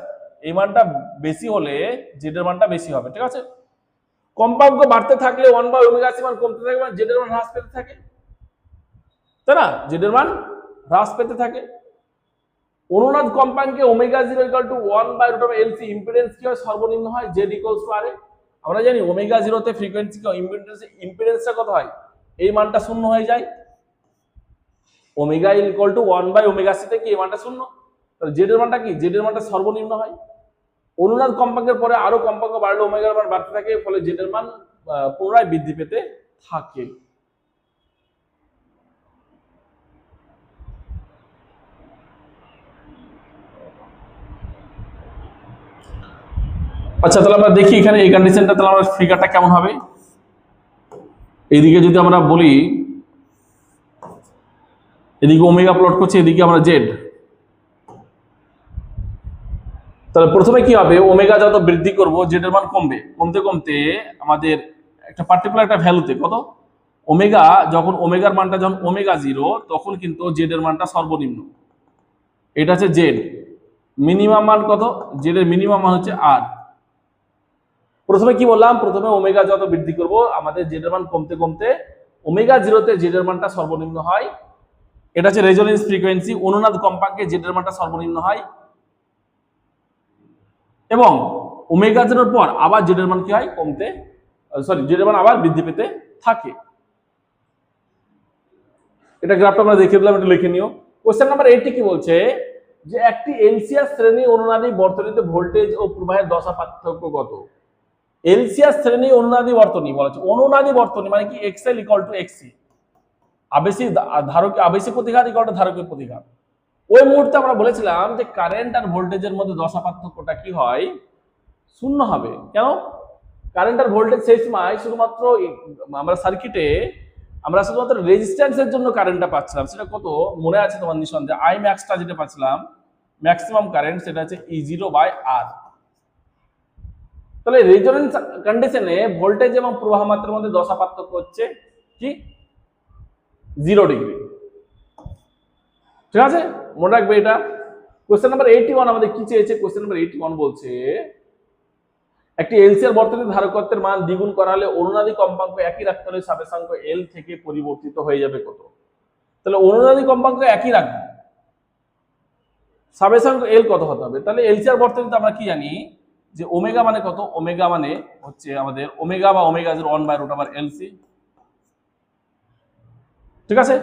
এই মানটা বেশি হলে জেড এর মানটা বেশি হবে। ঠিক আছে, কম্পাঙ্ক বাড়তে থাকলে 1/ωc মান কমতে থাকে, মানে জেড এর মান হ্রাস পেতে থাকে, তাই না? জেড এর মান হ্রাস পেতে থাকে। অনুনাদ কম্পাঙ্কে ওমেগা 0 = 1/√LC ইম্পিডেন্স কি হয়, সর্বনিম্ন হয় জেড = RA। আমরা জানি ওমেগা জিরোতে ফ্রিকোয়েন্সি ইম্পিডেন্সটা কত হয়, এই মানটা শূন্য হয়ে যায়। ওমেগা ইকুয়াল টু 1/ওমেগা সি থেকে এই মানটা শূন্য, তাহলে জেড এর মানটা কি, জেড এর মানটা সর্বনিম্ন হয়। অনুনাদ কম্পাঙ্কের পরে আরো কম্পাঙ্ক বাড়লে ওমেগার মান বাড়তে থাকে, ফলে জেড এর মান পুনরায় বৃদ্ধি পেতে থাকে। আচ্ছা, তাহলে আমরা দেখি এখানে এই কন্ডিশনটা, তাহলে আমরা ফিগারটা কেমন হবে। এইদিকে যদি আমরা বলি, এদিকে ওমেগা প্লট করছি, এদিকে আমরা জেড, তাহলে প্রথমে কি হবে, ওমেগা যত বৃদ্ধি করব জেড এর মান কমবে, কমতে কমতে আমাদের একটা পার্টিকুলার একটা ভ্যালুতে কত, ওমেগা যখন ওমেগার মানটা যখন ওমেগা জিরো, তখন কিন্তু জেড এর মানটা সর্বনিম্ন। এটা হচ্ছে জেড, মিনিমাম মান কত, জেড এর মিনিমাম মান হচ্ছে আর। প্রথমে কি বললাম, প্রথমে ওমেগা যত বৃদ্ধি করব আমাদের জেড এর মান কমতে কমতে ওমেগা জিরোতে জেড এর মানটা সর্বনিম্ন হয়। এটা হচ্ছে রেজোনেন্স ফ্রিকোয়েন্সি, অনুনাদ কম্পাঙ্কে জেড এর মানটা সর্বনিম্ন হয়, এবং ওমেগা জিরোর পর আবার জেড এর মান কি হয়, কমতে, সরি, জেড এর মান আবার বৃদ্ধি পেতে থাকে। এটা গ্রাফটা আমরা দেখিয়ে দিলাম, এটা লিখে নিও। কোশ্চেন নাম্বার 80 কি বলছে, যে একটি এলসিআর শ্রেণী অনুনাদি বর্তনীতে ভোল্টেজ ও প্রবাহের দশা পার্থক্য কত। এলসিআর শ্রেণী অনুনাদি বর্তনী বলা হচ্ছে, অনুনাদি বর্তনী মানে কি, এক্সএল ইকুয়াল টু এক্সসি, আবেশিক ধারক আবেশিক প্রতিঘাত ইকুয়াল টু ধারকের প্রতিঘাত। ওই মুহূর্তে আমরা বলেছিলাম যে কারেন্ট আর ভোল্টেজের মধ্যে দশা পার্থক্যটা কি হয়, শূন্য হবে। কেন, কারেন্ট আর ভোল্টেজ সেই সময় শুধুমাত্র আমরা সার্কিটে আমরা শুধুমাত্র রেজিস্ট্যান্সের জন্য কারেন্টটা পাচ্ছিলাম, সেটা কত মনে আছে তোমার নিঃসন্দেহে, আই ম্যাক্সটা যেটা পাচ্ছিলাম ম্যাক্সিমাম কারেন্ট, সেটা হচ্ছে E0/R। তাহলে রেজোনেন্স কন্ডিশনে ভোল্টেজ এবং প্রবাহ মাত্রার মধ্যে দশা পার্থক্য হচ্ছে কি, 0 ডিগ্রি। ঠিক আছে, মনে রাখবে এটা। কোশ্চেন নাম্বার 81 আমাদের কি চেয়েছে, কোশ্চেন নাম্বার 81 বলছে একটি এলসিআর বর্তনীর ধারকত্বের মান দ্বিগুণ করা হলে অনুনাদি কম্পাঙ্ক একই রাখতে হলে সাবেশাঙ্ক এল থেকে পরিবর্তিত হয়ে যাবে কত। তাহলে অনুনাদি কম্পাঙ্ক একই রাখবে, সাবেশাঙ্ক এল কত হতে হবে। তাহলে এলসিআর বর্তনীতে আমরা কি জানি, যে ওমেগা মানে কত, ওমেগা মানে হচ্ছে আমাদের ওমেগা বা ওমেগা 1/√LC। ঠিক আছে,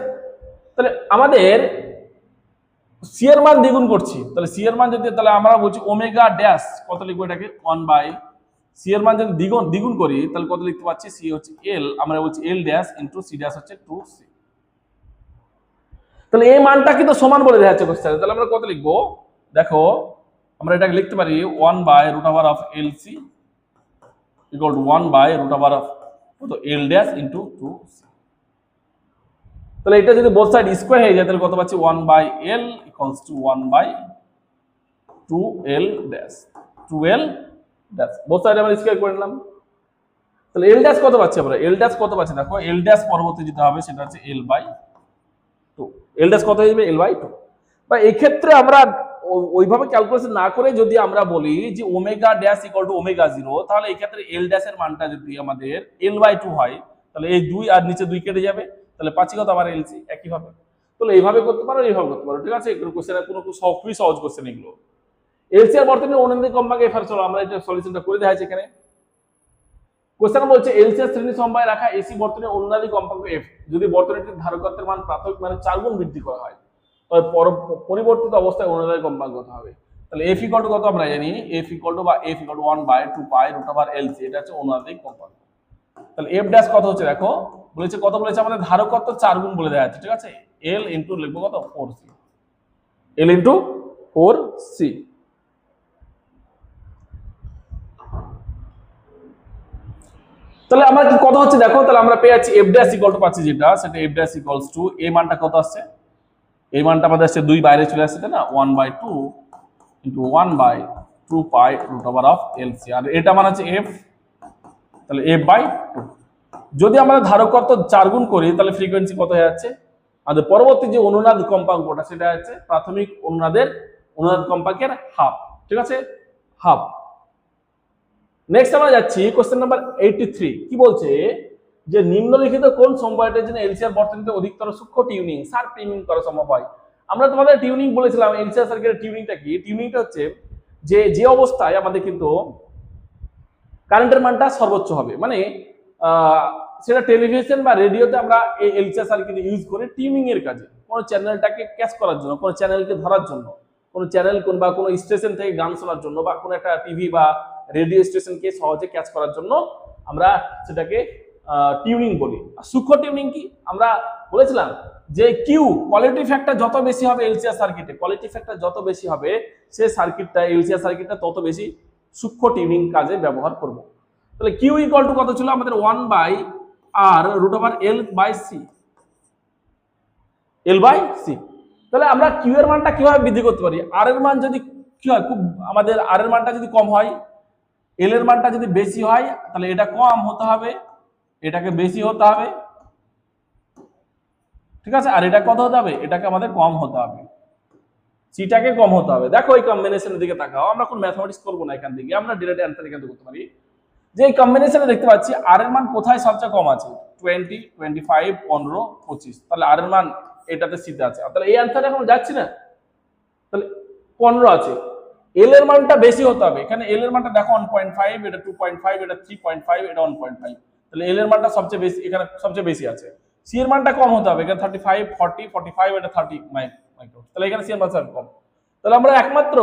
তাহলে আমাদের সি এর মান দ্বিগুণ করছি, তাহলে সি এর মান যদি, তাহলে আমরা বলছি ওমেগা ড্যাশ কত লিখবো, এটাকে 1/, সি এর মান যদি দ্বিগুণ করি তাহলে কত লিখতে পাচ্ছি, সি হচ্ছে এল, আমরা বলছি এল ড্যাশ ইন্টু সি ড্যাশ হচ্ছে 2c। তাহলে এই মানটা কিন্তু সমান বলে দেওয়া হচ্ছে কোশ্চেনে, তাহলে আমরা কত লিখবো, দেখো আমরা এটাকে লিখতে পারি 1/√LC equal to 1/√L dash into 2c। তাহলে এটা যদি বোথ সাইড স্কয়ার হয়ে যায় তাহলে কত পাচ্ছি, 1/L equals to 1/2L dash, 2L dash, both side আমরা স্কয়ার করে নিলাম। তাহলে L ড্যাশ কত পাচ্ছি আমরা, L ড্যাশ কত পাচ্ছি, দেখো L ড্যাশ পরবর্তী যেটা হবে সেটা হচ্ছে L/2। L ড্যাশ কত হয়ে যাবে, L/2। বা এই ক্ষেত্রে আমরা ওইভাবে ক্যালকুলেশন না করে যদি আমরা বলি যে omega dash equal to omega 0, তাহলে এই ক্ষেত্রে L ড্যাশের মানটা যদি আমাদের L/2 হয়, তাহলে এই 2 আর নিচে 2 কেটে যাবে, তাহলে পাচ্ছি কত আবার LC একই ভাবে। তাহলে এইভাবে করতে পারো, এইভাবে করতে পারো। ঠিক আছে, এগুলো কোশ্চেনের কোনো খুবই সহজ কোশ্চেন এগুলো। এলসিআর বর্তনীর অনুনাদি কম্পাঙ্ক এফ আর, চলো আমরা এটা সলিউশনটা করে দেখাচ্ছি এখানে। কোশ্চেন বলছে এলসিআর শ্রেণী সমবায়ে রাখা এসি বর্তনীর অনুনাদি কম্পাঙ্ক এফ যদি বর্তনীটির ধারকত্বের মান প্রাথমিক মানে 4 গুণ বৃদ্ধি করা হয়, তবে পরিবর্তিত অবস্থায় অনুনাদি কম্পাঙ্ক কত হবে। তাহলে এফ ইকুয়াল টু কত আমরা জানি, এফ ইকুয়াল টু বা এফ ইকুয়াল টু 1/2π√LC, এটা হচ্ছে অনুনাদি কম্পাঙ্ক। তাহলে এফ ড্যাশ কত হচ্ছে, দেখো বলেছে কত, বলেছে আমাদের ধারকত্ব 4 গুণ বলে দেওয়া আছে। ঠিক আছে, এল ইন্টু লিখবো কত, 4c, এল ইন্টু 4c। তাহলে আমরা কি কত হচ্ছে দেখো, তাহলে আমরা পেয়ে যাচ্ছি এফ ড্যাশ ইকুয়াল টু পাচ্ছি যেটা, সেটা এফ ড্যাশ ইকুয়ালস টু, এই মানটা কত আসছে, এই মানটা আমাদের আসছে 2 বাইরে চলে আসছে, তাই না, 1/2 ইন্টু 1/2π√LC, আর এটা মান হচ্ছে এফ, তাহলে f/2। যদি আমরা ধারকত্ব 4 গুণ করি তাহলে ফ্রিকোয়েন্সি কত হয়ে যাচ্ছে, আমাদের পরবর্তী যে অনুনাদ কম্পাঙ্কটা সেটা হচ্ছে প্রাথমিক অনুনাদ কম্পাঙ্কের হাফ। ঠিক আছে, হাফ। নেক্সট আমরা যাচ্ছি কোশ্চেন নাম্বার 83। কি বলছে, যে নিম্নলিখিত কোন সমবায়টার জন্য এলসিআর বর্তনীতে অধিকতর সূক্ষ্ম টিউনিং শার্প টিউনিং করা সম্ভব হয়। আমরা তোমাদের টিউনিং বলেছিলাম, এলসিআর সার্কিটের টিউনিংটা কি, টিউনিংটা হচ্ছে যে অবস্থায় আমাদের কিন্তু কারেন্টের মানটা সর্বোচ্চ হবে। মানে সেটা টেলিভিশন বা রেডিওতে আমরা এই এলসিআর সার্কিট ইউজ করি টিউনিং এর কাজে, কোনো চ্যানেলটাকে ক্যাচ করার জন্য, কোনো চ্যানেলকে ধরার জন্য, কোনো চ্যানেল বা কোনো স্টেশন থেকে গান শোনার জন্য, বা কোনো একটা টিভি বা রেডিও স্টেশনকে সহজে ক্যাচ করার জন্য আমরা সেটাকে টিউনিং বলি। আর সূক্ষ্ম টিউনিং কি আমরা বলেছিলাম যে কিউ কোয়ালিটি ফ্যাক্টর যত বেশি হবে এলসিআর সার্কিটে, কোয়ালিটি ফ্যাক্টর যত বেশি হবে সেই সার্কিটটা এলসিআর সার্কিটটা তত বেশি সূক্ষ্ম টিউনিং কাজে ব্যবহার করব। তাহলে কিউ ইকুয়াল টু কত ছিল আমাদের 1/r√L/c, L/c। তাহলে আমরা কিউ এর মানটা কিভাবে বৃদ্ধি করতে পারি? আর এর মান যদি কি হয়, খুব আমাদের আর এর মানটা যদি কম হয়, এল এর মানটা যদি বেশি হয়, তাহলে এটা কম হতে হবে, এটাকে বেশি হতে হবে, ঠিক আছে? আর এটা কত হতে হবে? এটাকে আমাদের কম হতে হবে, সিটাকে কম হতে হবে। দেখো এই কম্বিনেশনের দিকে তাকাও, আমরা কোন ম্যাথমেটিক্স করব না এখান থেকে, আমরা ডাইরেক্ট অ্যানসার এখান থেকে করতে পারি। যে এই কম্বিনেশনে দেখতে পাচ্ছি আর এর মান কোথায় সবচেয়ে কম আছে? 20, 25, 15, 25। তাহলে আর এর মান এটাতে সিতে আছে, তাহলে এই অ্যানসারে এখন যাচ্ছি না, তাহলে 15 আছে। এল এর মানটা বেশি হতে হবে, এখানে এল এর মানটা দেখো 1.5, এটা 2.5, এটা 3.5, এটা 1.5, তাহলে এল এর মানটা সবচেয়ে বেশি, এখানে সবচেয়ে বেশি আছে। সি এর মানটা কম হতে হবে, এখানে 35, 40, 45, এটা 30 মাইক্রো, তাহলে এখানে সি এর মান কম। তাহলে আমরা একমাত্র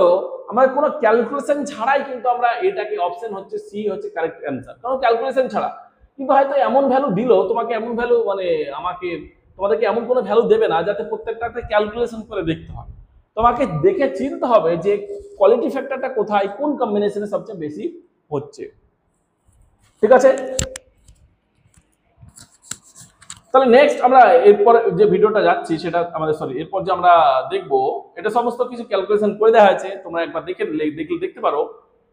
আমাদের কোনো ক্যালকুলেশন ছাড়াই কিন্তু আমরা এটাকে অপশন হচ্ছে সি হচ্ছে কারেক্ট অ্যান্সার, কোনো ক্যালকুলেশন ছাড়া। কিন্তু হয়তো এমন ভ্যালু দিল তোমাকে, এমন ভ্যালু মানে আমাকে তোমাদেরকে এমন কোনো ভ্যালু দেবে না যাতে প্রত্যেকটাতে ক্যালকুলেশন করে দেখতে হয়। তোমাকে দেখে চিনতে হবে যে কোয়ালিটি ফ্যাক্টরটা কোথায়, কোন কম্বিনেশনে সবচেয়ে বেশি হচ্ছে, ঠিক আছে? তাহলে নেক্সট আমরা এরপর যে ভিডিওটা যাচ্ছি সেটা আমাদের এরপর যে আমরা দেখব, এটা সমস্ত কিছু ক্যালকুলেশন করে দেওয়া আছে, তোমরা একবার দেখতে পারো,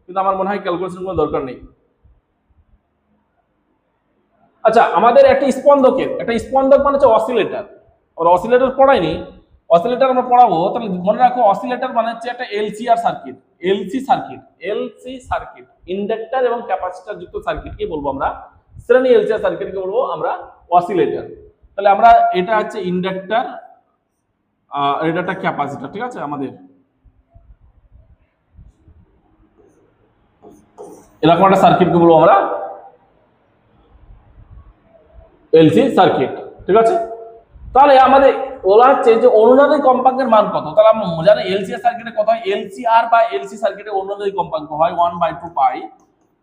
কিন্তু আমার মনে হয় ক্যালকুলেশন কোনো দরকার নেই। আচ্ছা, আমাদের একটা স্পন্দক মানে হচ্ছে অসিলেটর, আমরা অসিলেটর পড়াইনি, অসিলেটর আমরা পড়াবো। তাহলে মনে রাখো অসিলেটর মানে হচ্ছে একটা LCR circuit, LC circuit, inductor এবং ক্যাপাসিটর যুক্ত সার্কিটকে বলবো আমরা, শ্রেণী এলসিআর সার্কিটকে বলবো আমরা অসিলেটর। তাহলে আমরা এটা হচ্ছে ইন্ডাক্টর, এটা একটা ক্যাপাসিটর, ঠিক আছে? আমাদের এরকম একটা সার্কিটকে বলবো আমরা এলসি সার্কিট, ঠিক আছে? তাহলে আমাদের বলা হচ্ছে যে অনুনাদিক কম্পাঙ্কের মান কত? তাহলে আমরা জানি এলসিআর সার্কিটে কত হয়, এলসিআর বা এলসি সার্কিটে অনুনাদিক কম্পাঙ্ক হয় 1/2 পাই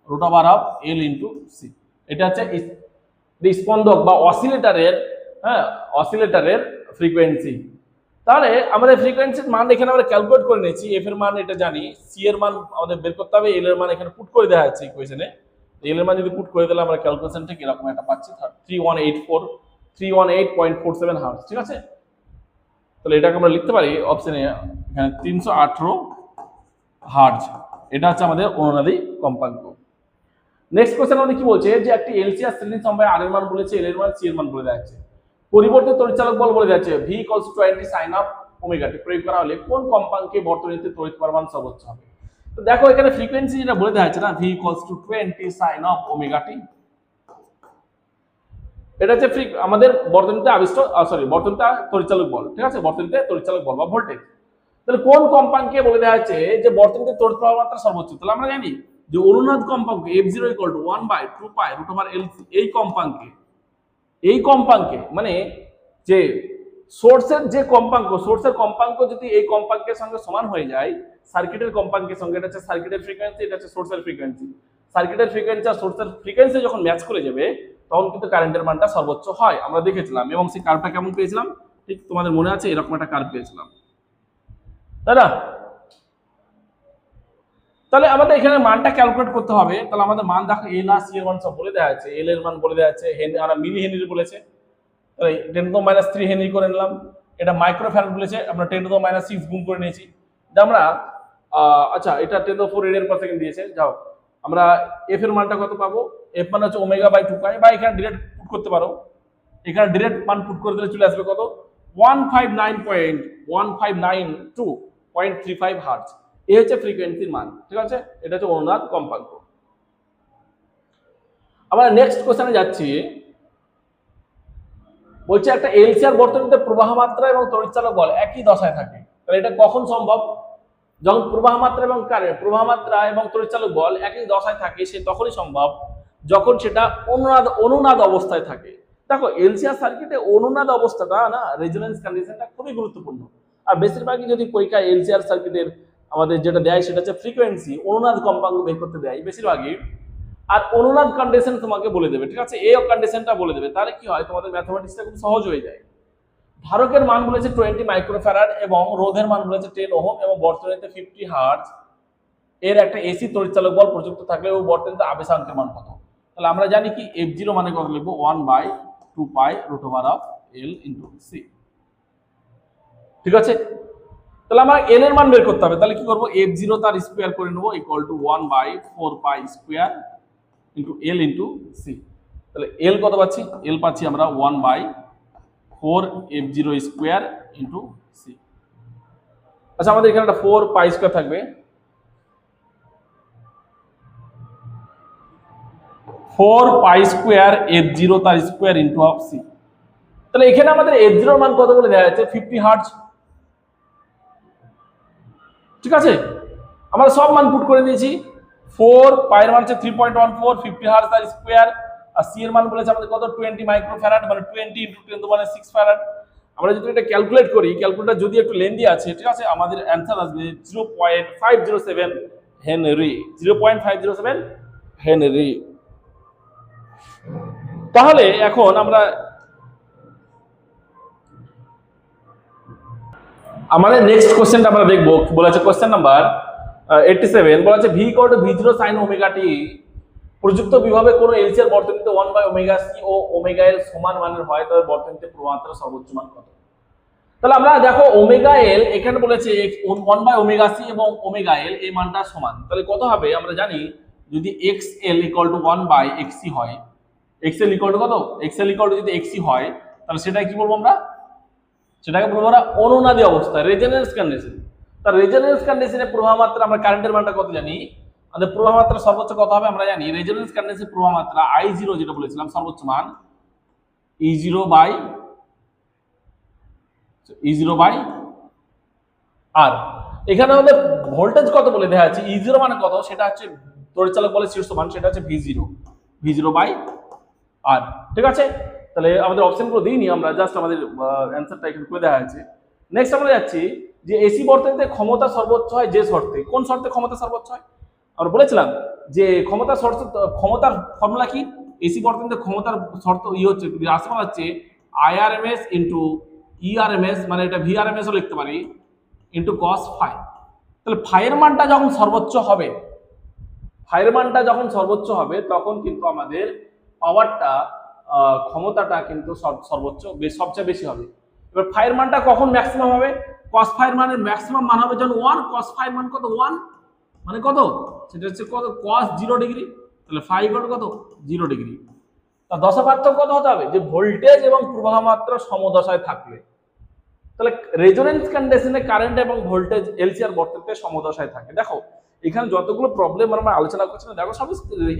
√L × c। এটা হচ্ছে স্পন্দক বা অসিলেটরের, হ্যাঁ, অসিলেটরের ফ্রিকোয়েন্সি। তাহলে আমাদের ফ্রিকোয়েন্সির মান এখানে আমরা ক্যালকুলেট করে নিয়েছি, এফ এর মান এটা জানি, সি এর মান আমাদের বের করতে হবে, এল এর মান এখানে পুট করে দেওয়া আছে ইকুয়েশনে। এল এর মান যদি পুট করে দিলে আমরা ক্যালকুলেশনটা এরকম একটা পাচ্ছি 318.47 হার্টজ, ঠিক আছে? তাহলে এটাকে আমরা লিখতে পারি অপশনে এখানে 318 হার্টজ, এটা হচ্ছে আমাদের অনুনাদি কম্পাঙ্ক। নেক্সট কোশ্চেন আমাদের কি বলছে যে একটি এলসিআর শ্রেণী সমবায় আর এর মান বলেছে, এল এর মান, সি এর মান বলে দেওয়া আছে, পরিবর্তিত তড়িৎচালক বল বলে দেওয়া আছে V = 20 sin of omega t প্রয়োগ করা হলে কোন কম্পাঙ্কে বর্তনীতে তড়িৎ পরিমাণ সর্বোচ্চ হবে? তো দেখো এখানে ফ্রিকোয়েন্সি যেটা বলে দেওয়া আছে না, V = 20 sin of omega t, এটা হচ্ছে আমাদের বর্তনীতে আবিষ্ট বর্তনীতে তড়িৎচালক বল, ঠিক আছে? বর্তনীতে তড়িৎচালক বল বা ভোল্টেজ। তাহলে কোন কম্পাঙ্কে বলে দেওয়া আছে যে বর্তনীতে তড়িৎ প্রবাহ মাত্রা সর্বোচ্চ? তাহলে আমরা জানি যে অনুনাদ কম্পাঙ্ক F0 = 1/2 পাই √L/c। এই কম্পাঙ্কে মানে যে সোর্সের যে কম্পাঙ্ক, সোর্সের কম্পাঙ্ক যদি এই কম্পাঙ্কের সঙ্গে সমান হয়ে যায় সার্কিটের কম্পাঙ্কের সঙ্গে, এটা হচ্ছে সার্কিটের ফ্রিকোয়েন্সি, এটা হচ্ছে সোর্সের ফ্রিকোয়েন্সি, সার্কিটের ফ্রিকোয়েন্সি আর সোর্সের ফ্রিকোয়েন্সি যখন ম্যাচ করে যাবে তখন কিন্তু কারেন্টের মানটা সর্বোচ্চ হয়, আমরা দেখেছিলাম। এবং সেই কার্ভটা কেমন পেয়েছিলাম ঠিক তোমাদের মনে আছে, এরকম একটা কার্ভ পেয়েছিলাম, তাই না? তাহলে আমাদের এখানে মানটা ক্যালকুলেট করতে হবে। তাহলে আমাদের মান দেখো এল আর সি এর মান সব বলে দেওয়া আছে, এল এর মান বলে দেওয়া আছে, আমরা মিলি হেনরি বলেছে, তাহলে 10⁻³ হেনরি করে নিলাম। এটা মাইক্রোফ্যারাড বলেছে, আমরা 10⁻6 গুণ করে নিয়েছি। আমরা আচ্ছা এটা 10⁴ রেডিয়ান/সেকেন্ড দিয়েছে, যাও আমরা এফ এর মানটা কত পাবো? এফ মান হচ্ছে ω/2 পাই, বা এখানে ডিরেক্ট পুট করতে পারো, এখানে ডিরেক্ট মান পুট করে দিলে চলে আসবে কত? 159.159.2.35 হার্টজ। এই হচ্ছে ফ্রিকোয়েন্সির মান, ঠিক আছে? এটা হচ্ছে অনুনাদ কম্পাঙ্ক। আমরা নেক্সট কোশ্চেনে যাচ্ছি, বলছে একটা এলসিআর বর্তনীতে প্রবাহ মাত্রা এবং তড়িৎচালক বল একই দশায় থাকে, তাহলে এটা কখন সম্ভব? যখন প্রবাহ মাত্রা এবং কারেন্ট, প্রবাহ মাত্রা এবং তড়িৎচালক বল একই দশায় থাকে, সে তখনই সম্ভব যখন সেটা অনুনাদ অবস্থায় থাকে। দেখো এলসিআর সার্কিটে অনুনাদ অবস্থাটা না, রেজোনেন্স কন্ডিশনটা খুবই গুরুত্বপূর্ণ। আর বেশিরভাগই যদি পরীক্ষায় এলসিআর সার্কিটের আমাদের যেটা দেয় সেটা হচ্ছে ফ্রিকোয়েন্সি, অনুনাদ কম্পাঙ্ক বের করতে দেয় বেশিরভাগই। আর অনুনাদ কন্ডিশন তোমাকে বলে দেবে, ঠিক আছে, এই কন্ডিশনটা বলে দেবে। তাহলে কি হয়, তোমাদের ম্যাথমেটিক্সটা খুব সহজ হয়ে যায়। ধারকের মান বলেছে 20 মাইক্রোফ্যারাড এবং রোধের মান বলেছে 10 ওহম এবং বর্তনীতে 50 হার্টজ এর একটা এসি তড়িৎচালক বল প্রযুক্ত থাকলে ও বর্তনীতে আবেশাঙ্কের মান কত? তাহলে আমরা জানি কি F0 মানে কত লিখবো, 1/2 পাই √L × C। ঠিক আছে, তাহলে আমরা L এর মান বের করতে হবে। তাহলে কি করব, F0 তার স্কয়ার করে নেব = 1/4 পাই স্কয়ার × L × C। তাহলে L কত পাচ্ছি, L পাচ্ছি আমরা 1/4 F0 স্কয়ার × C। আচ্ছা আমাদের এখানে একটা 4 পাই স্কয়ার থাকবে, 4 পাই স্কয়ার F0 তার স্কয়ার × C। তাহলে এখানে আমাদের F0 এর মান কত বলে দেওয়া আছে, 50 হার্টজ। ঠিক আছে, আমরা সব মান পুট করে দিয়েছি। 4 পাই এর মান হচ্ছে 3.14, 50 হার্টজ তার স্কয়ার, আর সি এর মান বলেছে আমাদের কত, 20 মাইক্রোফ্যারাড, মানে 20 × 10�6 ফ্যারাড। আমরা যদি এটা ক্যালকুলেট করি, ক্যালকুলেটর যদি একটু লেন্দি আছে, ঠিক আছে, আমাদের অ্যানসার আসবে 0.507 হেনরি, 0.507 হেনরি। তাহলে এখন আমরা আমাদের নেক্সট কোশ্চেনটা আমরা দেখব। বলেছে কোশ্চেন নাম্বার 87, বলেছে V = V0 sin ω t প্রযুক্ত বিভবে কোন এলসিআর বর্তনীতে 1/ωc ও ωL সমান মানের হয়, তবে বর্তনীতে প্রবাহমাত্রা সর্বোচ্চ মান কত? তাহলে আমরা দেখো ωL এখানে বলেছে 1/ωc এবং ωL এই মানটা সমান, তাহলে কত হবে আমরা জানি, যদি XL = 1/xc হয়, XL = কত, XL = যদি xc হয়, তাহলে সেটা কি বলবো আমরা, সেটাকে বলবো আমরা অনুনাদি অবস্থা, রেজোনেন্স কন্ডিশন। তার রেজোনেন্স কন্ডিশনে প্রবাহ মাত্রা, আমরা কারেন্টের মানটা কত জানি, আমাদের প্রবাহ মাত্রা সর্বোচ্চ কত হবে আমরা জানি, রেজোনেন্স কন্ডিশনে প্রবাহ মাত্রা I0 যেটা বলেছিলাম সর্বোচ্চ মান E0/R। এখানে আমাদের ভোল্টেজ কত বলে দেওয়া আছে, E0 মানে কত, সেটা হচ্ছে তড়িৎচালক বলের শীর্ষ মান, সেটা হচ্ছে V0/R। ঠিক আছে, তাহলে আমাদের অপশনগুলো দিইনি আমরা, জাস্ট আমাদের অ্যানসারটা এখানে করে দেওয়া আছে। নেক্সট আমরা যাচ্ছি যে এসি বর্তনীতে ক্ষমতা সর্বোচ্চ হয় যে শর্তে, কোন শর্তে ক্ষমতা সর্বোচ্চ হয়? আমরা বলেছিলাম যে ক্ষমতার ফর্মুলা কি, এসি বর্তনীতে ক্ষমতার শর্ত হচ্ছে রাশিমালা হচ্ছে IRMS × ERMS, মানে এটা VRMS ও লিখতে পারি, × cos φ। তাহলে ফাইয়ের মানটা যখন সর্বোচ্চ হবে, তখন কিন্তু আমাদের পাওয়ারটা, ক্ষমতাটা কিন্তু সবচেয়ে বেশি হবে। এবার ফাইয়ের মানটা কখন ম্যাক্সিমাম হবে, cos φ এর মানের ম্যাক্সিমাম মান হবে যখন 1, cos φ এর মান কত, 1 মানে কত, সেটা হচ্ছে কত, cos 0 ডিগ্রি। তাহলে φ = কত, 0 ডিগ্রি। তা দশা পার্থক্য কত হতে হবে, যে ভোল্টেজ এবং প্রবাহ মাত্রা সমদশায় থাকলে। তাহলে রেজোনেন্স কন্ডিশনে কারেন্ট এবং ভোল্টেজ এলসিআর বর্তনীতে সমদশায় থাকে। দেখো এখানে যতগুলো প্রবলেম আমরা আলোচনা করছি না, দেখো সব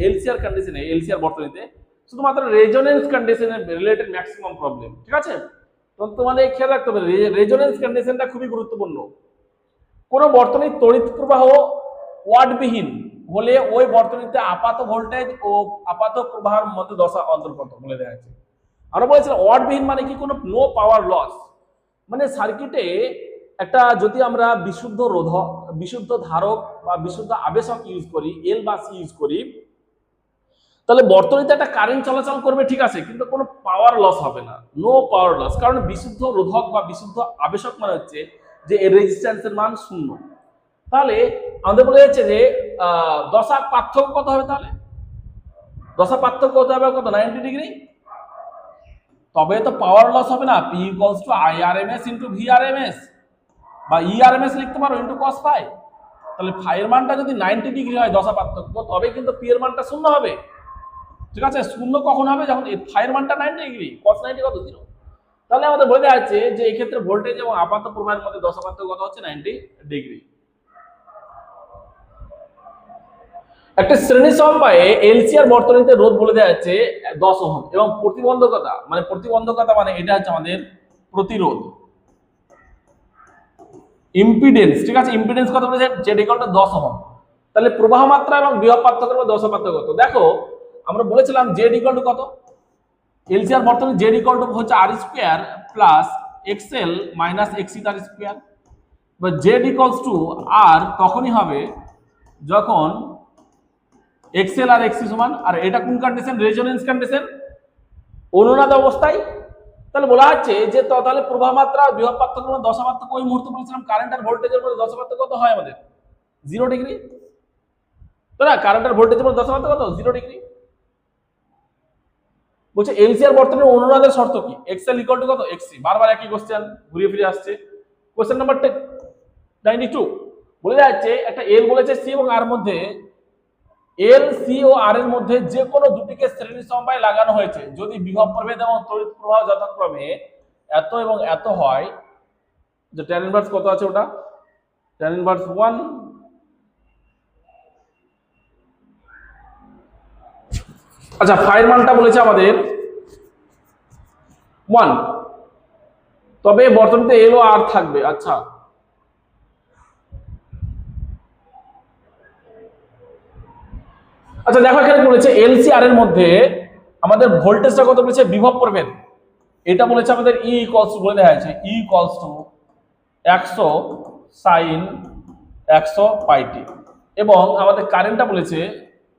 এলসিআর কন্ডিশনে, এলসিআর বর্তনীতে শুধুমাত্র রেজোনেন্স কন্ডিশনে রিলেটেড ম্যাক্সিমাম প্রবলেম। ঠিক আছে, তো তোমাদের খেয়াল রাখতে হবে রেজোনেন্স কন্ডিশনটা খুবই গুরুত্বপূর্ণ। কোন বর্তনীর তড়িৎ প্রবাহ ওয়াটবিহীন হলে ওই বর্তনীতে আপাত ভোল্টেজ ও আপাত প্রবাহের মধ্যে দশা অন্তর্গত বলে দেওয়া আছে। আমরা বলেছিলাম ওয়াটবিহীন মানে কি, কোনো নো পাওয়ার লস, মানে সার্কিটে একটা যদি আমরা বিশুদ্ধ রোধক, বিশুদ্ধ ধারক বা বিশুদ্ধ আবেশক ইউজ করি, এল বা সি ইউজ করি, তাহলে বর্তনীতে একটা কারেন্ট চলাচল করবে, ঠিক আছে, কিন্তু কোনো পাওয়ার লস হবে না, নো পাওয়ার লস। কারণ বিশুদ্ধ রোধক বা বিশুদ্ধ আবেশক মানে হচ্ছে যে এর রেজিস্ট্যান্সের মান 0। তাহলে আমাদের বলে যাচ্ছে যে দশা পার্থক্য কত হবে, তাহলে দশা পার্থক্য কত হবে, কত, 90 ডিগ্রি। তবে তো পাওয়ার লস হবে না, P = IRMS × VRMS বা ERMS লিখতে পারো × cos φ। তাহলে φ এর মানটা যদি 90 ডিগ্রি হয় দশা পার্থক্য, তবে কিন্তু P এর মানটা 0 হবে। ঠিক আছে, 0 কখন হবে, যখন φ এর মানটা 90 ডিগ্রি, cos 90 কত, 0। তাহলে আমাদের বলে দেওয়া আছে যে এই ক্ষেত্রে ভোল্টেজ এবং আপাত প্রবাহের মধ্যে দশা পার্থক্য কত হচ্ছে, 90 ডিগ্রি। একটা শ্রেণী সমবায়ে এলসিআর বর্তনীতে রোধ বলে দেওয়া আছে 10 ওহম এবং প্রতিবন্ধকতা মানে এটা হচ্ছে আমাদের প্রতিরোধ। ইম্পিডেন্স, ঠিক আছে, ইম্পিডেন্স কত বলেছে, জেড ইকুয়াল টু 10 ওহম। তাহলে প্রবাহ মাত্রা এবং বিভব পার্থক্য বা দশা পার্থক্য কত? দেখো আমরা বলেছিলাম জেড ইকুয়াল টু কত, এলসিআর বর্তমানে জেড ইকুয়াল টু হচ্ছে আর স্কয়ার প্লাস এক্সএল মাইনাস এক্সি তার স্কয়ার, বা জেড ইকুয়ালস টু আর তখনই হবে যখন এক্সএল আর এক্সি সমান। আর এটা কোন কন্ডিশন, রেজোনেন্স কন্ডিশন, অনুনাদ অবস্থায়। তাহলে বলা হচ্ছে যে তাহলে প্রবাহ মাত্রা বিভব পার্থক্য দশা পার্থক্য ওই মুহূর্তে বলেছিলাম কারেন্ট আর ভোল্টেজের মধ্যে দশা পার্থক্য কত হয় আমাদের 0 ডিগ্রি, তাই না? কারেন্ট আর ভোল্টেজের মধ্যে দশা পার্থক্য কত 0 ডিগ্রি। বলছে এলসিআর বর্তমানে অনুনাদের শর্ত কি, এক্সএল ইকুয়াল টু কত এক্সি। বারবার একই কোশ্চেন ঘুরিয়ে ফিরে আসছে। কোশ্চেন নাম্বার 92 বলে যাচ্ছে একটা এল বলেছে সি এবং আর মধ্যে, এল সি ও আর এর মধ্যে যে কোনো দুটিকে শ্রেণী সমবায় লাগানো হয়েছে যদি বিভব প্রভেদ এবং তড়িৎ প্রবাহ যথাক্রমে এত এবং এত হয়, যে tan ইনভার্স কত আছে ওটা, tan ইনভার্স 1, আচ্ছা ফাইর মানটা বলেছে আমাদের 1, তবে বর্তমানে এল ও আর থাকবে। আচ্ছা আচ্ছা দেখো এখানে বলেছে এলসি আর এর মধ্যে আমাদের ভোল্টেজটা কত বলেছে, বিভব প্রভেদ এটা বলেছে আমাদের ই ইকুয়ালস টু বলে দেওয়া হয়েছে, ই ইকুয়ালস টু 100 sin 100 পাই টি, এবং আমাদের কারেন্টটা বলেছে